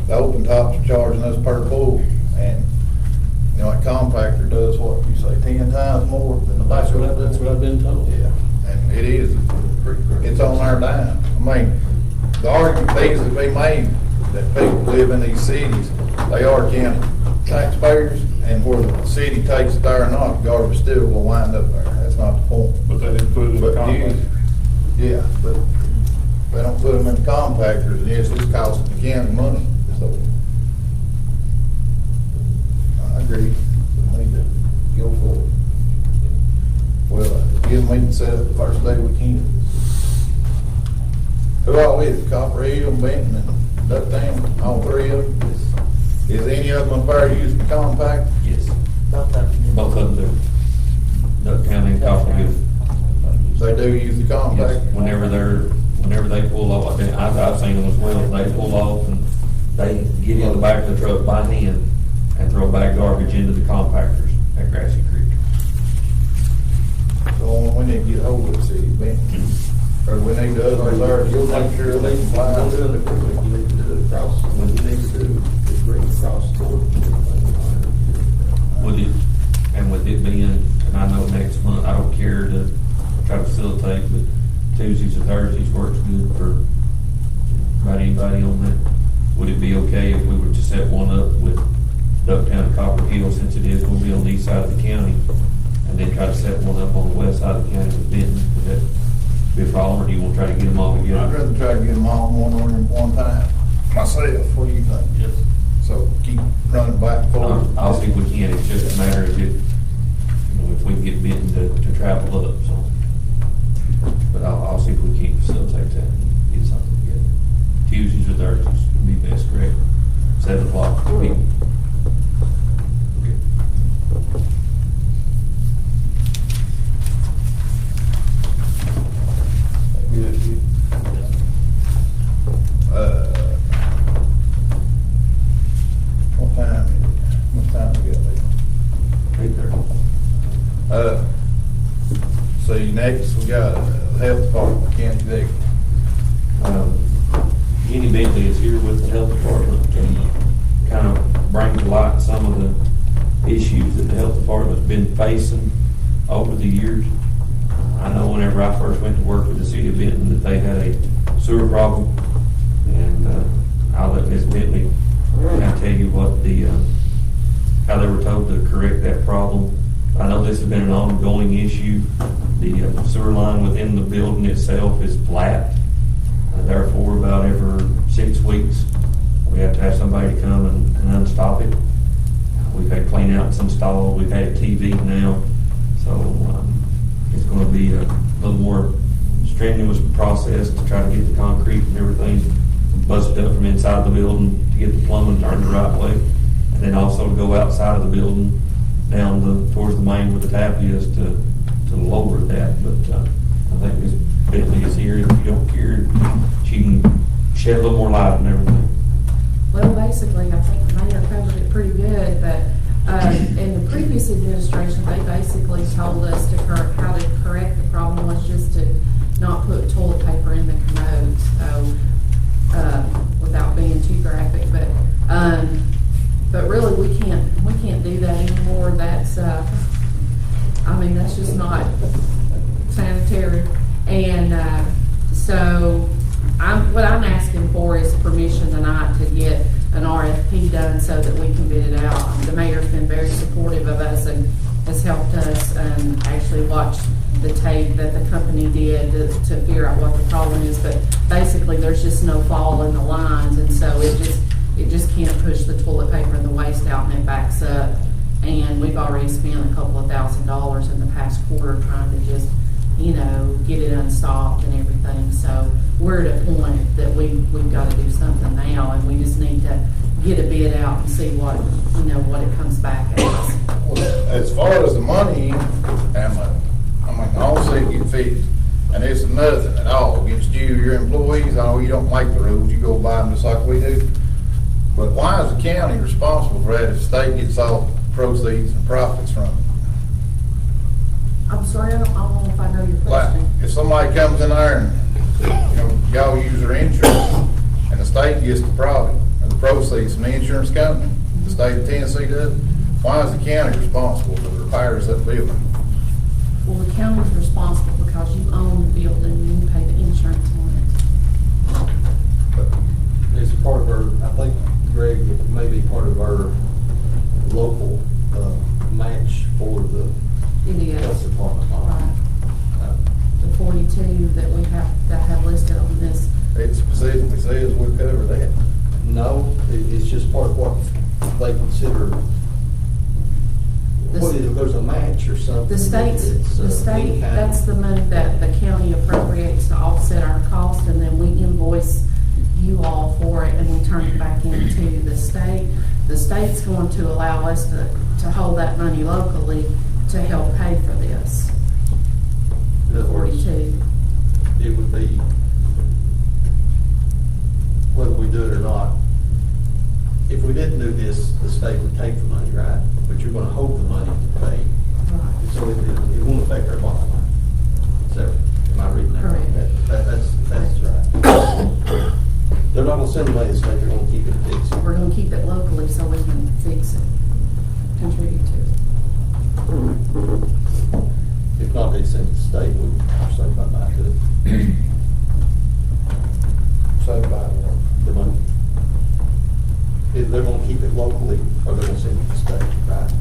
Speaker 2: the open tops are charging us per pull, and you know, a compactor does what you say 10 times more than the
Speaker 11: That's
Speaker 2: backhoe.
Speaker 11: what I've been told.
Speaker 2: Yeah, and it is. It's on our dime. I mean, the argument could easily be made that people live in these cities, they are county taxpayers, and whether the city takes it there or not, garbage still will wind up there. That's not the point.
Speaker 12: But they didn't put it in the
Speaker 2: But
Speaker 12: compactor.
Speaker 2: yeah, but they don't put them in the compactors, and yes, it's costing the county money, so. I agree, we need to go for it. Well, get a meeting set up the first day we can. Who all with, Copper Hill, Benton, and Ducktown, all three of them? Is any of them up there using the compact?
Speaker 1: Yes.
Speaker 10: Both of them.
Speaker 1: Both of them do. Duck County and Copperville.
Speaker 2: They do use the compact?
Speaker 1: Yes, whenever they pull off, I've seen them as well, they pull off and they get in the back of the truck by hand and throw back garbage into the compactors at Grassy Creek.
Speaker 2: So we need to get hold of the city, Benton. Or we need to others there, you'll make sure they comply.
Speaker 5: You need to do it across.
Speaker 1: When you do
Speaker 5: need to do is bring across the board.
Speaker 1: With it, and with it being, and I know next month, I don't care to try to facilitate, but Tuesdays or Thursdays works good for about anybody on that. Would it be okay if we were to set one up with Ducktown and Copper Hill, since it is gonna be on the east side of the county, and then try to set one up on the west side of the county with Benton? Would that be a problem, or do you wanna try to get them all
Speaker 2: I'd
Speaker 1: together?
Speaker 2: rather try to get them all in one time, myself, what do you think?
Speaker 11: Yes.
Speaker 2: So keep running back and forth.
Speaker 1: I'll see if we can, it's just a matter of if, if we can get Benton to travel up, so. But I'll see if we can facilitate that, and get something together. Tuesdays or Thursdays would be best, correct? 7 o'clock. Okay.
Speaker 2: Good, good. What time is it? What time we got there?
Speaker 1: 8:30.
Speaker 2: See, next we got the health department, county executive.
Speaker 1: Kenny Bentley is here with the health department to kind of bring to light some of the issues that the health department's been facing over the years. I know whenever I first went to work with the city of Benton that they had a sewer problem, and I'll let Ms. Bentley kind of tell you what how they were told to correct that problem. I know this has been an ongoing issue. The sewer line within the building itself is flat. Therefore, about every 6 weeks, we have to have somebody come and unstop it. We've had clean outs installed. We've had TV now. So it's going to be a little more strenuous process to try to get the concrete and everything busted up from inside the building to get the plumbing turned the right way. And then also to go outside of the building down towards the main where the tap is to lower that. But I think Ms. Bentley is here. If you don't care, she can shed a little more light on everything.
Speaker 4: Well, basically, I think the mayor covered it pretty good, but in the previous administration, they basically told us how to correct the problem was just to not put toilet paper in the commodes, without being too graphic, but really, we can't do that anymore. That's, that's just not sanitary. And so what I'm asking for is permission tonight to get an RFP done so that we can bid it out. The mayor's been very supportive of us and has helped us actually watch the tape that the company did to figure out what the problem is. But basically, there's just no fall in the lines, and so it just can't push the toilet paper and the waste out, and it backs up. And we've already spent a couple of $1,000s in the past quarter trying to just, get it unstopped and everything. So we're at a point that we've got to do something now, and we just need to get a bid out and see what it comes back as.
Speaker 2: Well, as far as the money, I don't see it get fixed. And it's nothing at all against you, your employees. I know you don't make the rules, you go by them just like we do. But why is the county responsible for that if the state gets all proceeds and profits from it?
Speaker 4: I'm sorry, I don't know if I know your
Speaker 2: Like,
Speaker 4: question.
Speaker 2: if somebody comes in there and, y'all use their insurance, and the state gets the profit, or the proceeds from the insurance company, the state of Tennessee does, why is the county responsible for the repairs of that building?
Speaker 4: Well, the county's responsible because you own the building and you pay the insurance on it.
Speaker 5: It's part of our, I think, Greg, it may be part of our local match for the
Speaker 4: It is.
Speaker 5: health department.
Speaker 4: Right. The 42 that we have listed on this.
Speaker 2: It specifically says we'll cover that.
Speaker 5: No, it's just part of what they consider, what is it, there's a match or something?
Speaker 4: The state, that's the money that the county appropriates to offset our cost, and then we invoice you all for it, and we turn it back into the state. The state's going to allow us to hold that money locally to help pay for this.
Speaker 5: In other words,
Speaker 4: 42.
Speaker 5: it would be, whether we do it or not, if we didn't do this, the state would take the money, right? But you're gonna hold the money to pay.
Speaker 4: Right.
Speaker 5: So it won't affect our bottom line. So, am I reading that right?
Speaker 4: Correct.
Speaker 5: That's right. They're not gonna send the money to the state, they're gonna keep it fixed. not they send to the state, we say bye-bye to it.
Speaker 2: Say about what?
Speaker 5: The money. If they're gonna keep it locally, or they're gonna send it to the state, right?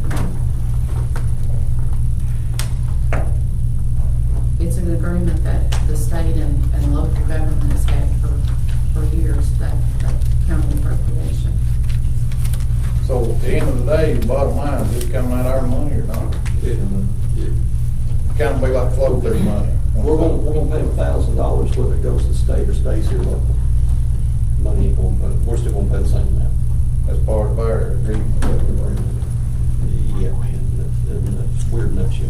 Speaker 4: It's an agreement that the state and local government has had for years, that county appropriation.
Speaker 2: So at the end of the day, the bottom line, is this coming out of our money or not?
Speaker 5: Yeah.
Speaker 2: Kind of be like flow through money.
Speaker 5: We're gonna pay $1,000 whether it goes to the state or stays here local. Money ain't gonna, we're still gonna pay the same amount.
Speaker 2: That's part of our agreement.
Speaker 5: Yeah, that's weird enough, you.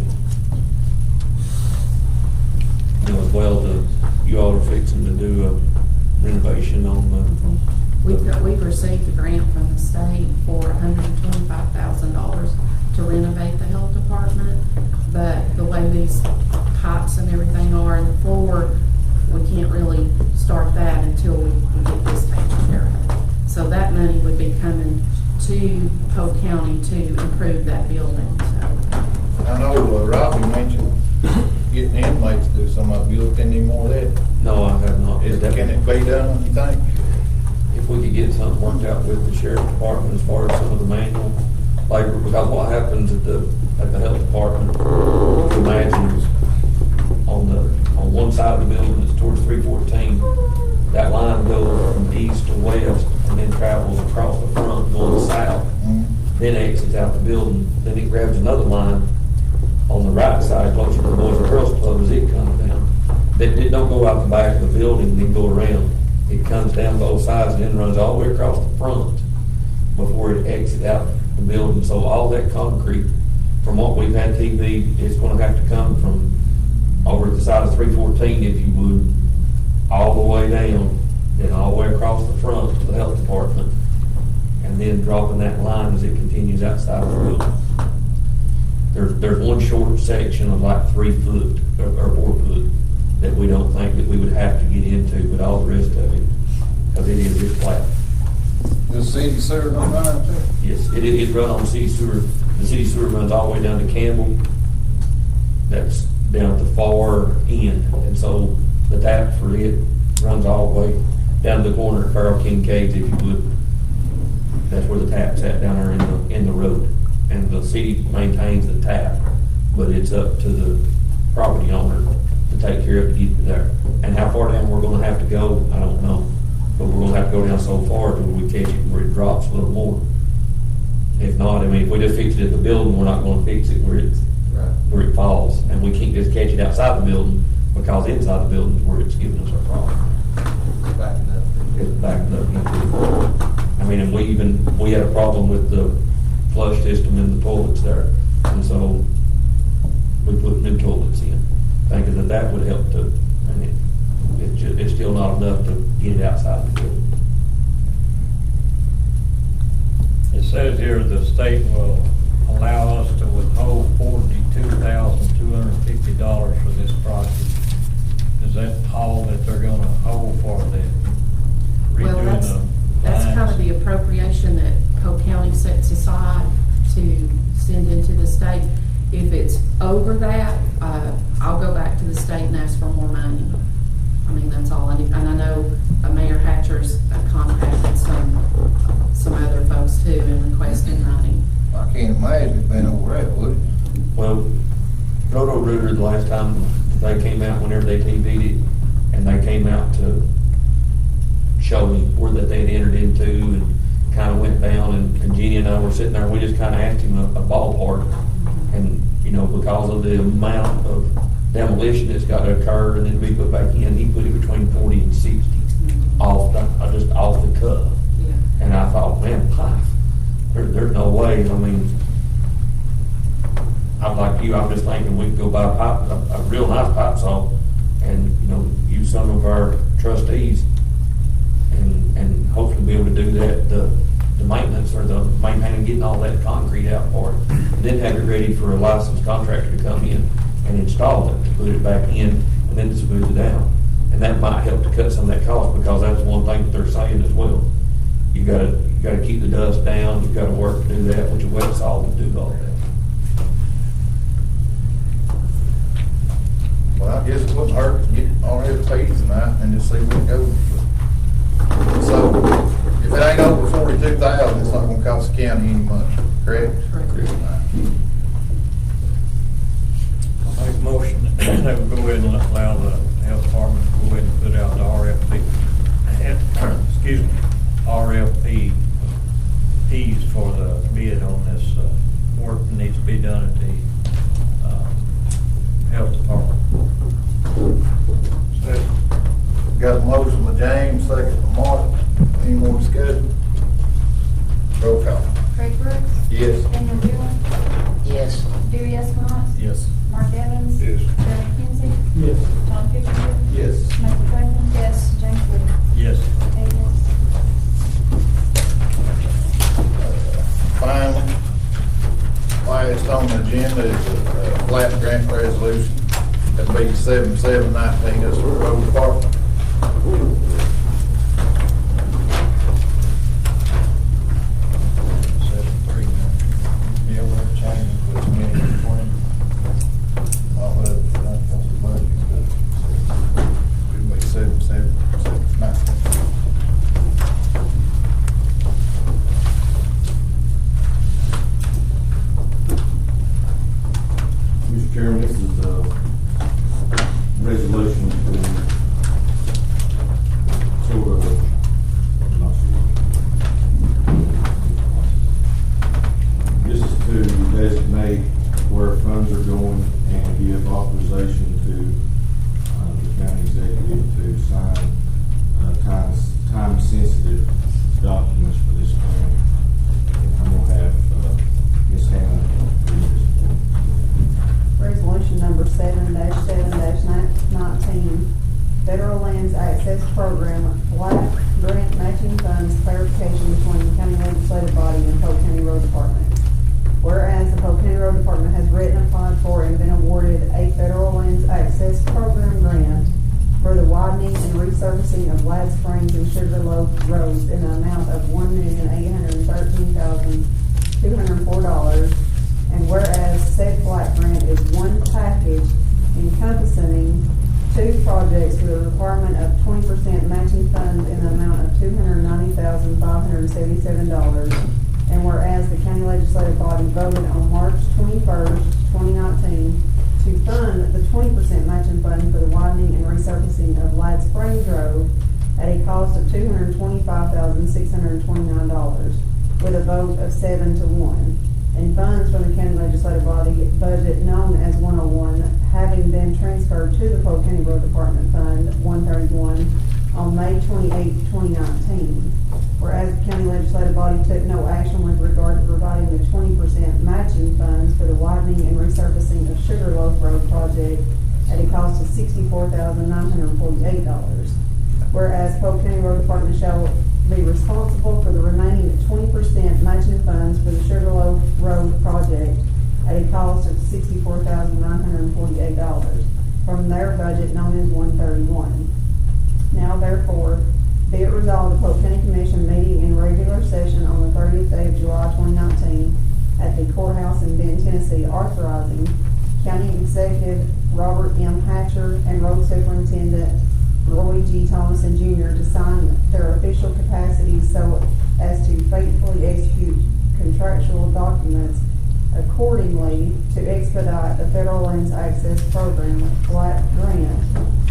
Speaker 1: You know, as well, you all are fixing to do a renovation on the.
Speaker 4: We've received a grant from the state for $125,000 to renovate the health department, but the way these pipes and everything are in the floor, we can't really start that until we get this taken care of. So that money would be coming to Polk County to improve that building, so.
Speaker 2: I know Robbie mentioned getting inmates to do some of it. You looked into any more of that?
Speaker 1: No, I have not.
Speaker 2: Can it be done, you think?
Speaker 1: If we could get something worked out with the sheriff's department as far as some of the manual labor, because what happens at the health department, imagine on one side of the building that's towards 314, that line goes from east to west and then travels across the front going south, then exits out the building, then it grabs another line on the right side closer to the Boys and Girls Club as it comes down. It don't go out the back of the building and then go around. It comes down both sides and then runs all the way across the front before it exits out the building. So all that concrete, from what we've had TV, it's gonna have to come from over the side of 314, if you would, all the way down, then all the way across the front to the health department, and then dropping that line as it continues outside of the building. There's one short section of like 3 foot or 4 foot that we don't think that we would have to get into, but all the rest of it, because it is just flat.
Speaker 2: The city sewer don't run out there?
Speaker 1: Yes, it run on city sewer. The city sewer runs all the way down to Campbell. That's down at the far end, and so the tap for it runs all the way down to the corner of Carl Kincaid's, if you would. That's where the tap's at down there in the road, and the city maintains the tap, but it's up to the property owner to take care of to get there. And how far down we're gonna have to go, I don't know, but we're gonna have to go down so far till we catch it where it drops a little more. If not, I mean, if we just fix it at the building, we're not gonna fix it where it falls, and we can't just catch it outside the building, because inside the building is where it's giving us our problem. It's backing up into. I mean, and we had a problem with the flush system in the toilets there, and so we put new toilets in, thinking that would help to, and it's still not enough to get it outside the building.
Speaker 6: It says here the state will allow us to withhold $42,250 for this project. Is that all that they're gonna hold for the
Speaker 4: Well,
Speaker 6: redoing the
Speaker 4: that's kind of
Speaker 6: lines?
Speaker 4: the appropriation that Polk County sets aside to send into the state. If it's over that, I'll go back to the state and ask for more money. I mean, that's all I need. And I know Mayor Hatcher's contacted some other folks too and requested money.
Speaker 2: I can't imagine it being over that, would it?
Speaker 1: Well, Roto-Rooter, the last time they came out, whenever they TV'd it, and they came out to show me where that they had entered into and kind of went down, and Jeannie and I were sitting there, and we just kind of asked him a ballpark. And, you know, because of the amount of demolition that's got to occur and then be put back in, he put it between 40 and 60 just off the cuff.
Speaker 4: Yeah.
Speaker 1: And I thought, man, pipe, there's no way. I mean, I'm like you, I'm just thinking we could go buy a real nice pipe saw and, you know, use some of our trustees and hopefully be able to do that, the maintenance or the maintaining, getting all that concrete out for it. And then have it ready for a licensed contractor to come in and install it, to put it back in and then to smooth it out. And that might help to cut some of that cost, because that's one thing that they're saying as well. You gotta keep the dust down, you've gotta work to do that, which a wet saw will do all that.
Speaker 2: guess it wouldn't hurt to get all his fees tonight and just see where it goes. So, if it ain't over 42,000, it's not gonna cost the county any money, correct?
Speaker 4: Correct.
Speaker 6: I make a motion that we go ahead and allow the health department to go ahead and put out the RFPs for the bid on this work that needs to be done at the health department.
Speaker 2: Got a motion by James, second by Mark. Any more discussion? Roll call.
Speaker 3: Craig Brooks,
Speaker 2: Yes.
Speaker 3: Daniel Dillon,
Speaker 10: Yes.
Speaker 3: Dewey Estimov,
Speaker 11: Yes.
Speaker 3: Mark Evans.
Speaker 12: Yes.
Speaker 3: Darren McKenzie,
Speaker 8: Yes.
Speaker 3: Tom Kitchen,
Speaker 2: Yes.
Speaker 3: Michael Franklin. Yes. James Wood.
Speaker 6: Yes.
Speaker 3: 8 yes.
Speaker 2: Finally, last on the agenda is a flat grant resolution. That'd be 7719, that's for the road department.
Speaker 6: 7-3 now.
Speaker 2: Yeah, we're changing to 2020. All of it, that's the budget. It'd be 7719.
Speaker 13: Mr. Chairman, this is a resolution to sort of, not sure. This is to designate where funds are going and give authorization to the county executive to sign time-sensitive documents for this grant. And I'm going to have Ms. Hannah read this for me.
Speaker 7: Resolution number 7-7-19, Federal Lands Access Program, Black Grant Matching Funds clarification between the county legislative body and Polk County Road Department. Whereas the Polk County Road Department has written, applied for, and been awarded a Federal Lands Access Program grant for the widening and resurfacing of Ladd Springs and Sugarloaf Roads in the amount of $1,813,204. And whereas said flat grant is one package encompassing two projects with a requirement of 20% matching funds in the amount of $290,577. And whereas the county legislative body voted on March 21st, 2019 to fund the 20% matching fund for the widening and resurfacing of Ladd Springs Road at a cost of $225,629 with a vote of 7-1. And funds from the county legislative body budget known as 101 having been transferred to the Polk County Road Department Fund 131 on May 28, 2019. Whereas the county legislative body took no action with regard to providing the 20% matching funds for the widening and resurfacing of Sugarloaf Road project at a cost of $64,948. Whereas Polk County Road Department shall be responsible for the remaining 20% matching funds for the Sugarloaf Road project at a cost of $64,948 from their budget known as 131. Now therefore, be it resolved, the Polk County Commission meeting in regular session on the 30th day of July 2019 at the courthouse in Benton, Tennessee, authorizing County Executive Robert M. Hatcher and Road Superintendent Roy G. Thomason Jr. to sign their official capacities so as to faithfully execute contractual documents accordingly to expedite the Federal Lands Access Program flat grant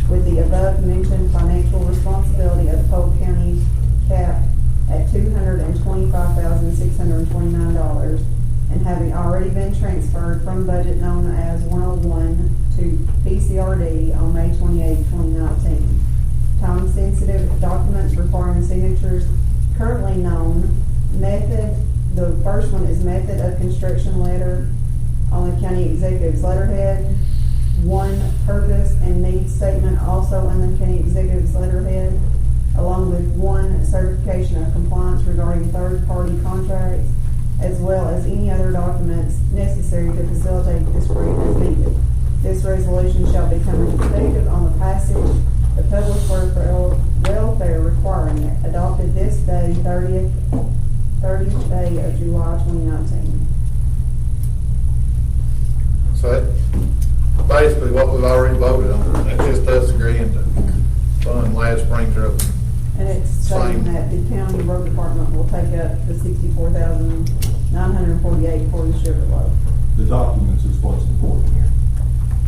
Speaker 7: with the above mentioned financial responsibility of the Polk County capped at $225,629 and having already been transferred from budget known as 101 to PCRD on May 28, 2019. Time-sensitive documents requiring signatures currently known. Method, the first one is method of construction letter on the county executive's letterhead. One purpose and needs statement also in the county executive's letterhead, along with one certification of compliance regarding third-party contracts, as well as any other documents necessary to facilitate this grant as needed. This resolution shall become effective on the passage the public welfare requiring it, adopted this day, 30th day of July 2019.
Speaker 2: So that basically what we've already voted on. It's just us agreeing to fund last spring truck.
Speaker 7: And it's saying
Speaker 2: Same.
Speaker 7: that the county road department will take up the $64,948 for the sugar loaf.
Speaker 13: The documents is what's important here.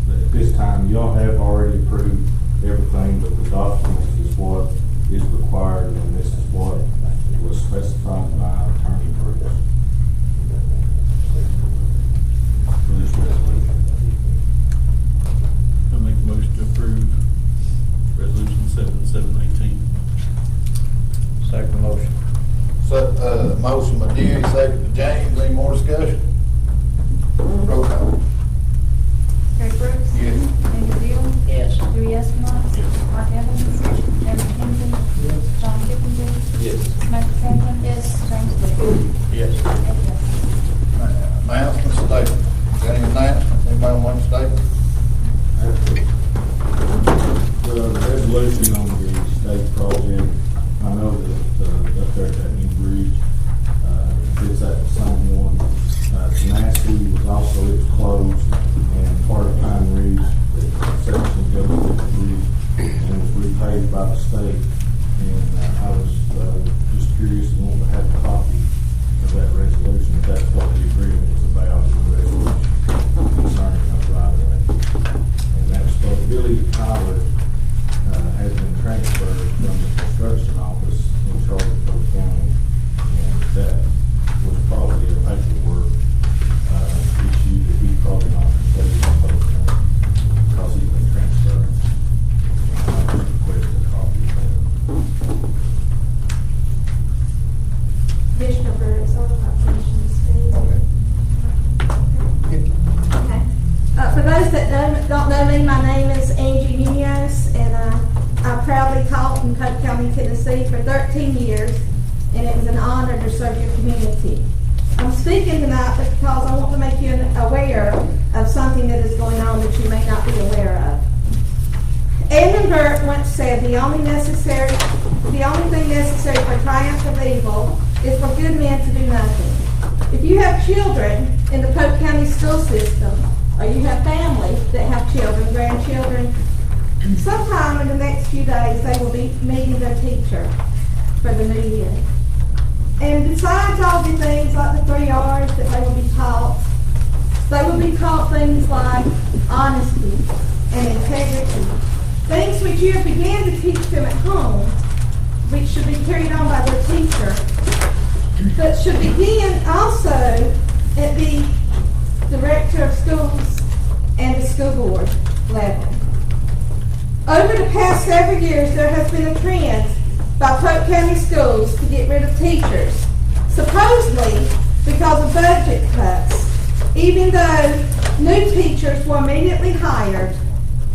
Speaker 13: That at this time, y'all have already approved everything, but the documents is what is required, and this is what was specified by Attorney Brooks for this resolution.
Speaker 11: I make a motion to approve resolution 7/7/19.
Speaker 12: Second motion.
Speaker 2: So, motion by Dewey, second by James, any more discussion? Roll call.
Speaker 3: Gary Brooks?
Speaker 2: Yes.
Speaker 3: Andrew Deal?
Speaker 10: Yes.
Speaker 3: Dewey Estimov? Mark Evans? Evan Kinsley? John Kipinger?
Speaker 1: Yes.
Speaker 3: Samantha Franklin? Yes. James Wade?
Speaker 11: Yes.
Speaker 3: Eight yes.
Speaker 2: Announcement statement. Got any announcements? Anybody want to state?
Speaker 13: The resolution on the state project, I know that up there at that new bridge, it's at the same one. Tenacity was also, it was closed, and part of Pine Ridge, the section goes to the bridge, and it was repaid by the state. And I was just curious and wanted to have a copy of that resolution, if that's what the agreement is about, the resolution concerning the right of way. And that's for Billy Tyler has been transferred from the construction office in charge of Polk County, and that was probably a paperwork issue that he probably not completed in Polk County because he's been transferred. And I just requested a copy of that.
Speaker 14: Commissioner Burns, I'll have permission to speak. Okay. For those that don't know me, my name is Angie Munoz, and I proudly taught in Polk County, Tennessee for 13 years, and it was an honor to serve your community. I'm speaking tonight because I want to make you aware of something that is going on that you may not be aware of. Edmund Burke once said, the only thing necessary for triumph of evil is for good men to do nothing. If you have children in the Polk County school system, or you have families that have children, grandchildren, sometime in the next few days they will be meeting their teacher for the new year. And besides all the things like the 3 R's that they will be taught things like honesty and integrity, things which you have began to teach them at home, which should be carried on by their teacher, but should begin also at the director of schools and the school board level. Over the past several years, there has been a trend by Polk County schools to get rid of teachers, supposedly because of budget cuts, even though new teachers were immediately hired,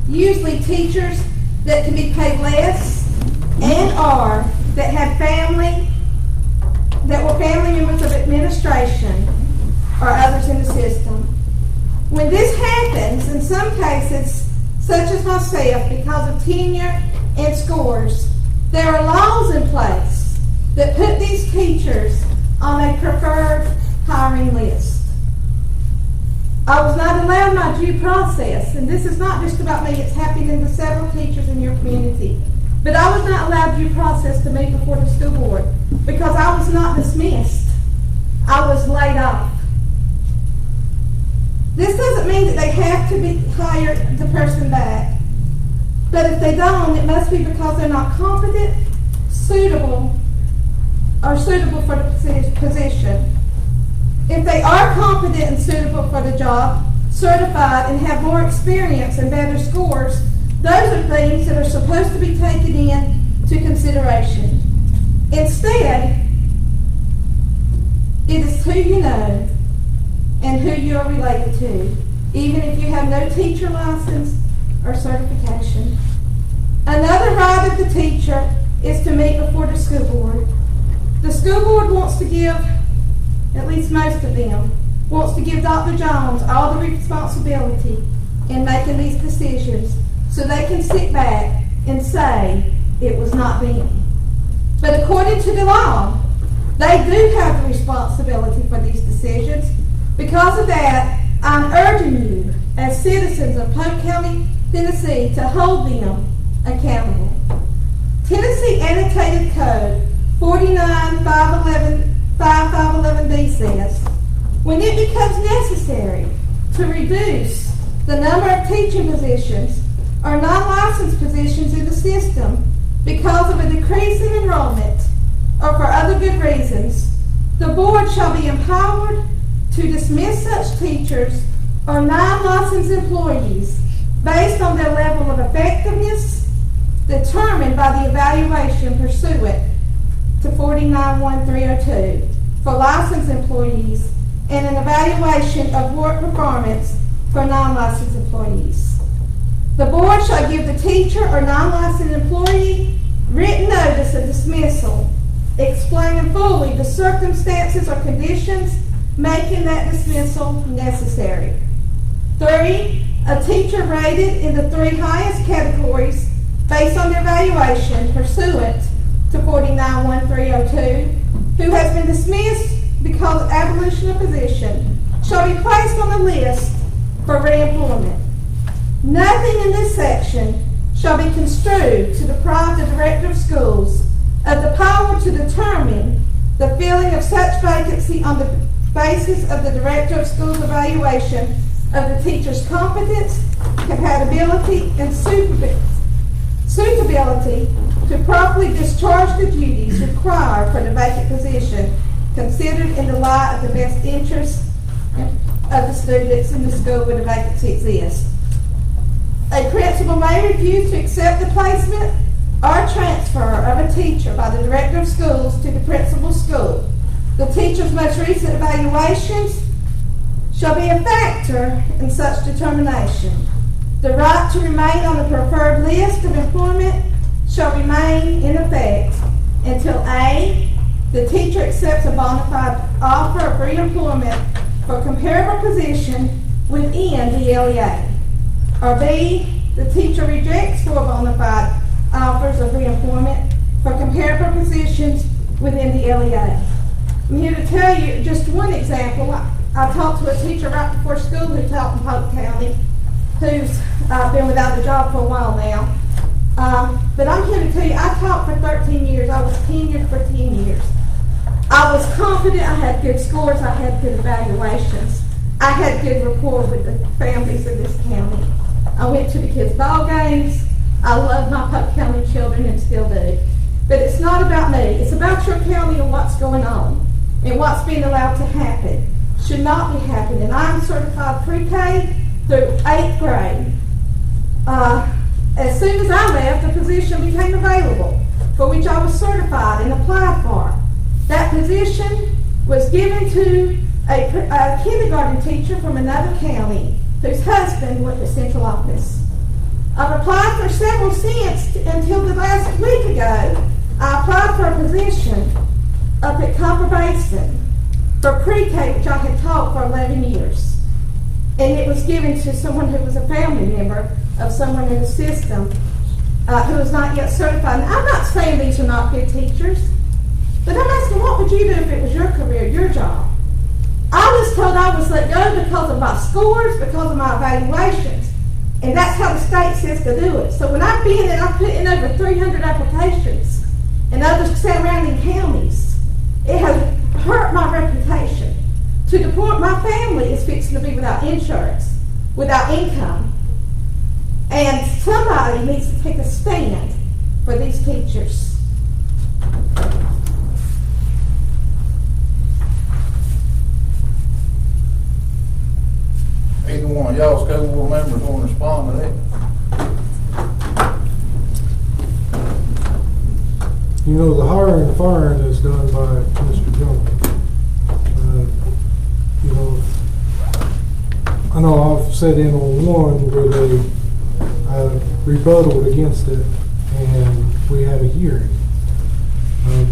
Speaker 14: usually teachers that can be paid less and or that had that were family members of administration or others in the system. When this happens, in some cases, such as myself, because of tenure and scores, there are laws in place that put these teachers on a preferred hiring list. I was not allowed my due process, and this is not just about me, it's happening to several teachers in your community. But I was not allowed due process to meet before the school board because I was not dismissed. I was laid off. This doesn't mean that they have to hire the person back. But if they don't, it must be because they're not competent, suitable for the position. If they are competent and suitable for the job, certified and have more experience and better scores, those are things that are supposed to be taken into consideration. Instead, it is who you know and who you are related to, even if you have no teacher license or certification. Another right of the teacher is to meet before the school board. The school board wants to give, at least most of them, wants to give Dr. Jones all the responsibility in making these decisions so they can sit back and say it was not them. But according to the law, they do have the responsibility for these decisions. Because of that, I'm urging you as citizens of Polk County, Tennessee, to hold them accountable. Tennessee Annotated Code 49-5511D says, when it becomes necessary to reduce the number of teaching positions or non-licensed positions in the system because of a decrease in enrollment or for other good reasons, the board shall be empowered to dismiss such teachers or non-licensed employees based on their level of effectiveness determined by the evaluation pursuant to 49-1302 for licensed employees and an evaluation of work performance for non-licensed employees. The board shall give the teacher or non-licensed employee written notice of dismissal, explaining fully the circumstances or conditions making that dismissal necessary. 3, a teacher rated in the 3 highest categories based on their evaluation pursuant to 49-1302, who has been dismissed because of abolition of position, shall be placed on the list for reemployment. Nothing in this section shall be construed to deprive the director of schools of the power to determine the filling of such vacancy on the basis of the director of schools evaluation of the teacher's competence, compatibility, and suitability to properly discharge the duties required for the vacant position, considered in the light of the best interests of the students in the school where the vacancy exists. A principal may refuse to accept the placement or transfer of a teacher by the director of schools to the principal school. The teacher's most recent evaluations shall be a factor in such determination. The right to remain on the preferred list of employment shall remain in effect until A, the teacher accepts a bona fide offer of reemployment for a comparable position within the LEA, or B, the teacher rejects 4 bona fide offers of reemployment for comparable positions within the LEA. I'm here to tell you just one example. I talked to a teacher right before school who taught in Polk County, who's been without a job for a while now. But I'm here to tell you, I taught for 13 years. I was tenured for 10 years. I was confident. I had good scores. I had good evaluations. I had good rapport with the families in this county. I went to the kids' ball games. I love my Polk County children and still do. But it's not about me. It's about your county and what's going on and what's being allowed to happen. Should not be happening. I'm certified pre-K through 8th grade. As soon as I left, the position became available for which I was certified and applied for. That position was given to a kindergarten teacher from another county whose husband worked at central office. I've applied for several since until the last week ago. I applied for a position up at Copper Basin for pre-K, which I had taught for 11 years. And it was given to someone who was a family member of someone in the system who was not yet certified. And I'm not saying these are not good teachers, but I'm asking, what would you do if it was your career, your job? I was told I was let go because of my scores, because of my evaluations. And that's how the state says to do it. So when I've been and I've put in over 300 applications in other surrounding counties, it has hurt my reputation. To the point my family is fixing to be without insurance, without income. And somebody needs to take a stand for these teachers.
Speaker 2: Either one of y'all school board members want to respond to that?
Speaker 8: You know, the hiring and firing is done by Mr. Jones. You know, I know I've sat in on one where they rebutted against it, and we had a hearing.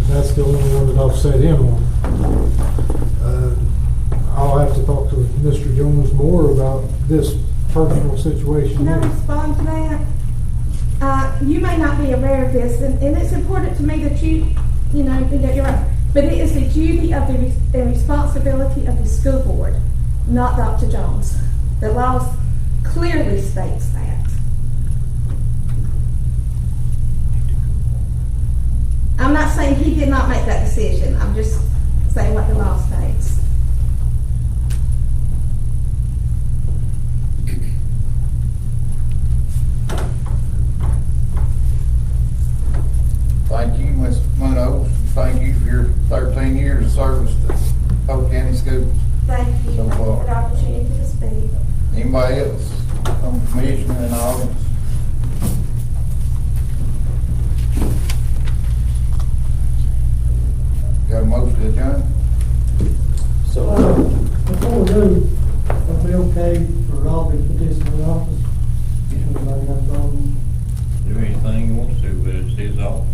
Speaker 8: That's the only one that I've sat in on. I'll have to talk to Mr. Jones more about this personal situation.
Speaker 14: Can I respond to that? You may not be aware of this, and it's important to me that you know, that you're right. But it is the duty of the responsibility of the school board, not Dr. Jones. The laws clearly states that. I'm not saying he did not make that decision, I'm just saying what the law states.
Speaker 2: Thank you, Ms. Munoz. Thank you for your 13 years of service to Polk County Schools.
Speaker 14: Thank you
Speaker 2: So far.
Speaker 14: for the opportunity to speak.
Speaker 2: Anybody else from the commissioner in the audience? Got a motion to adjourn?
Speaker 15: Before we do, it'll be okay for Robbie to put this in the office. If anybody has problems.
Speaker 16: Do anything he wants to, but it's his office.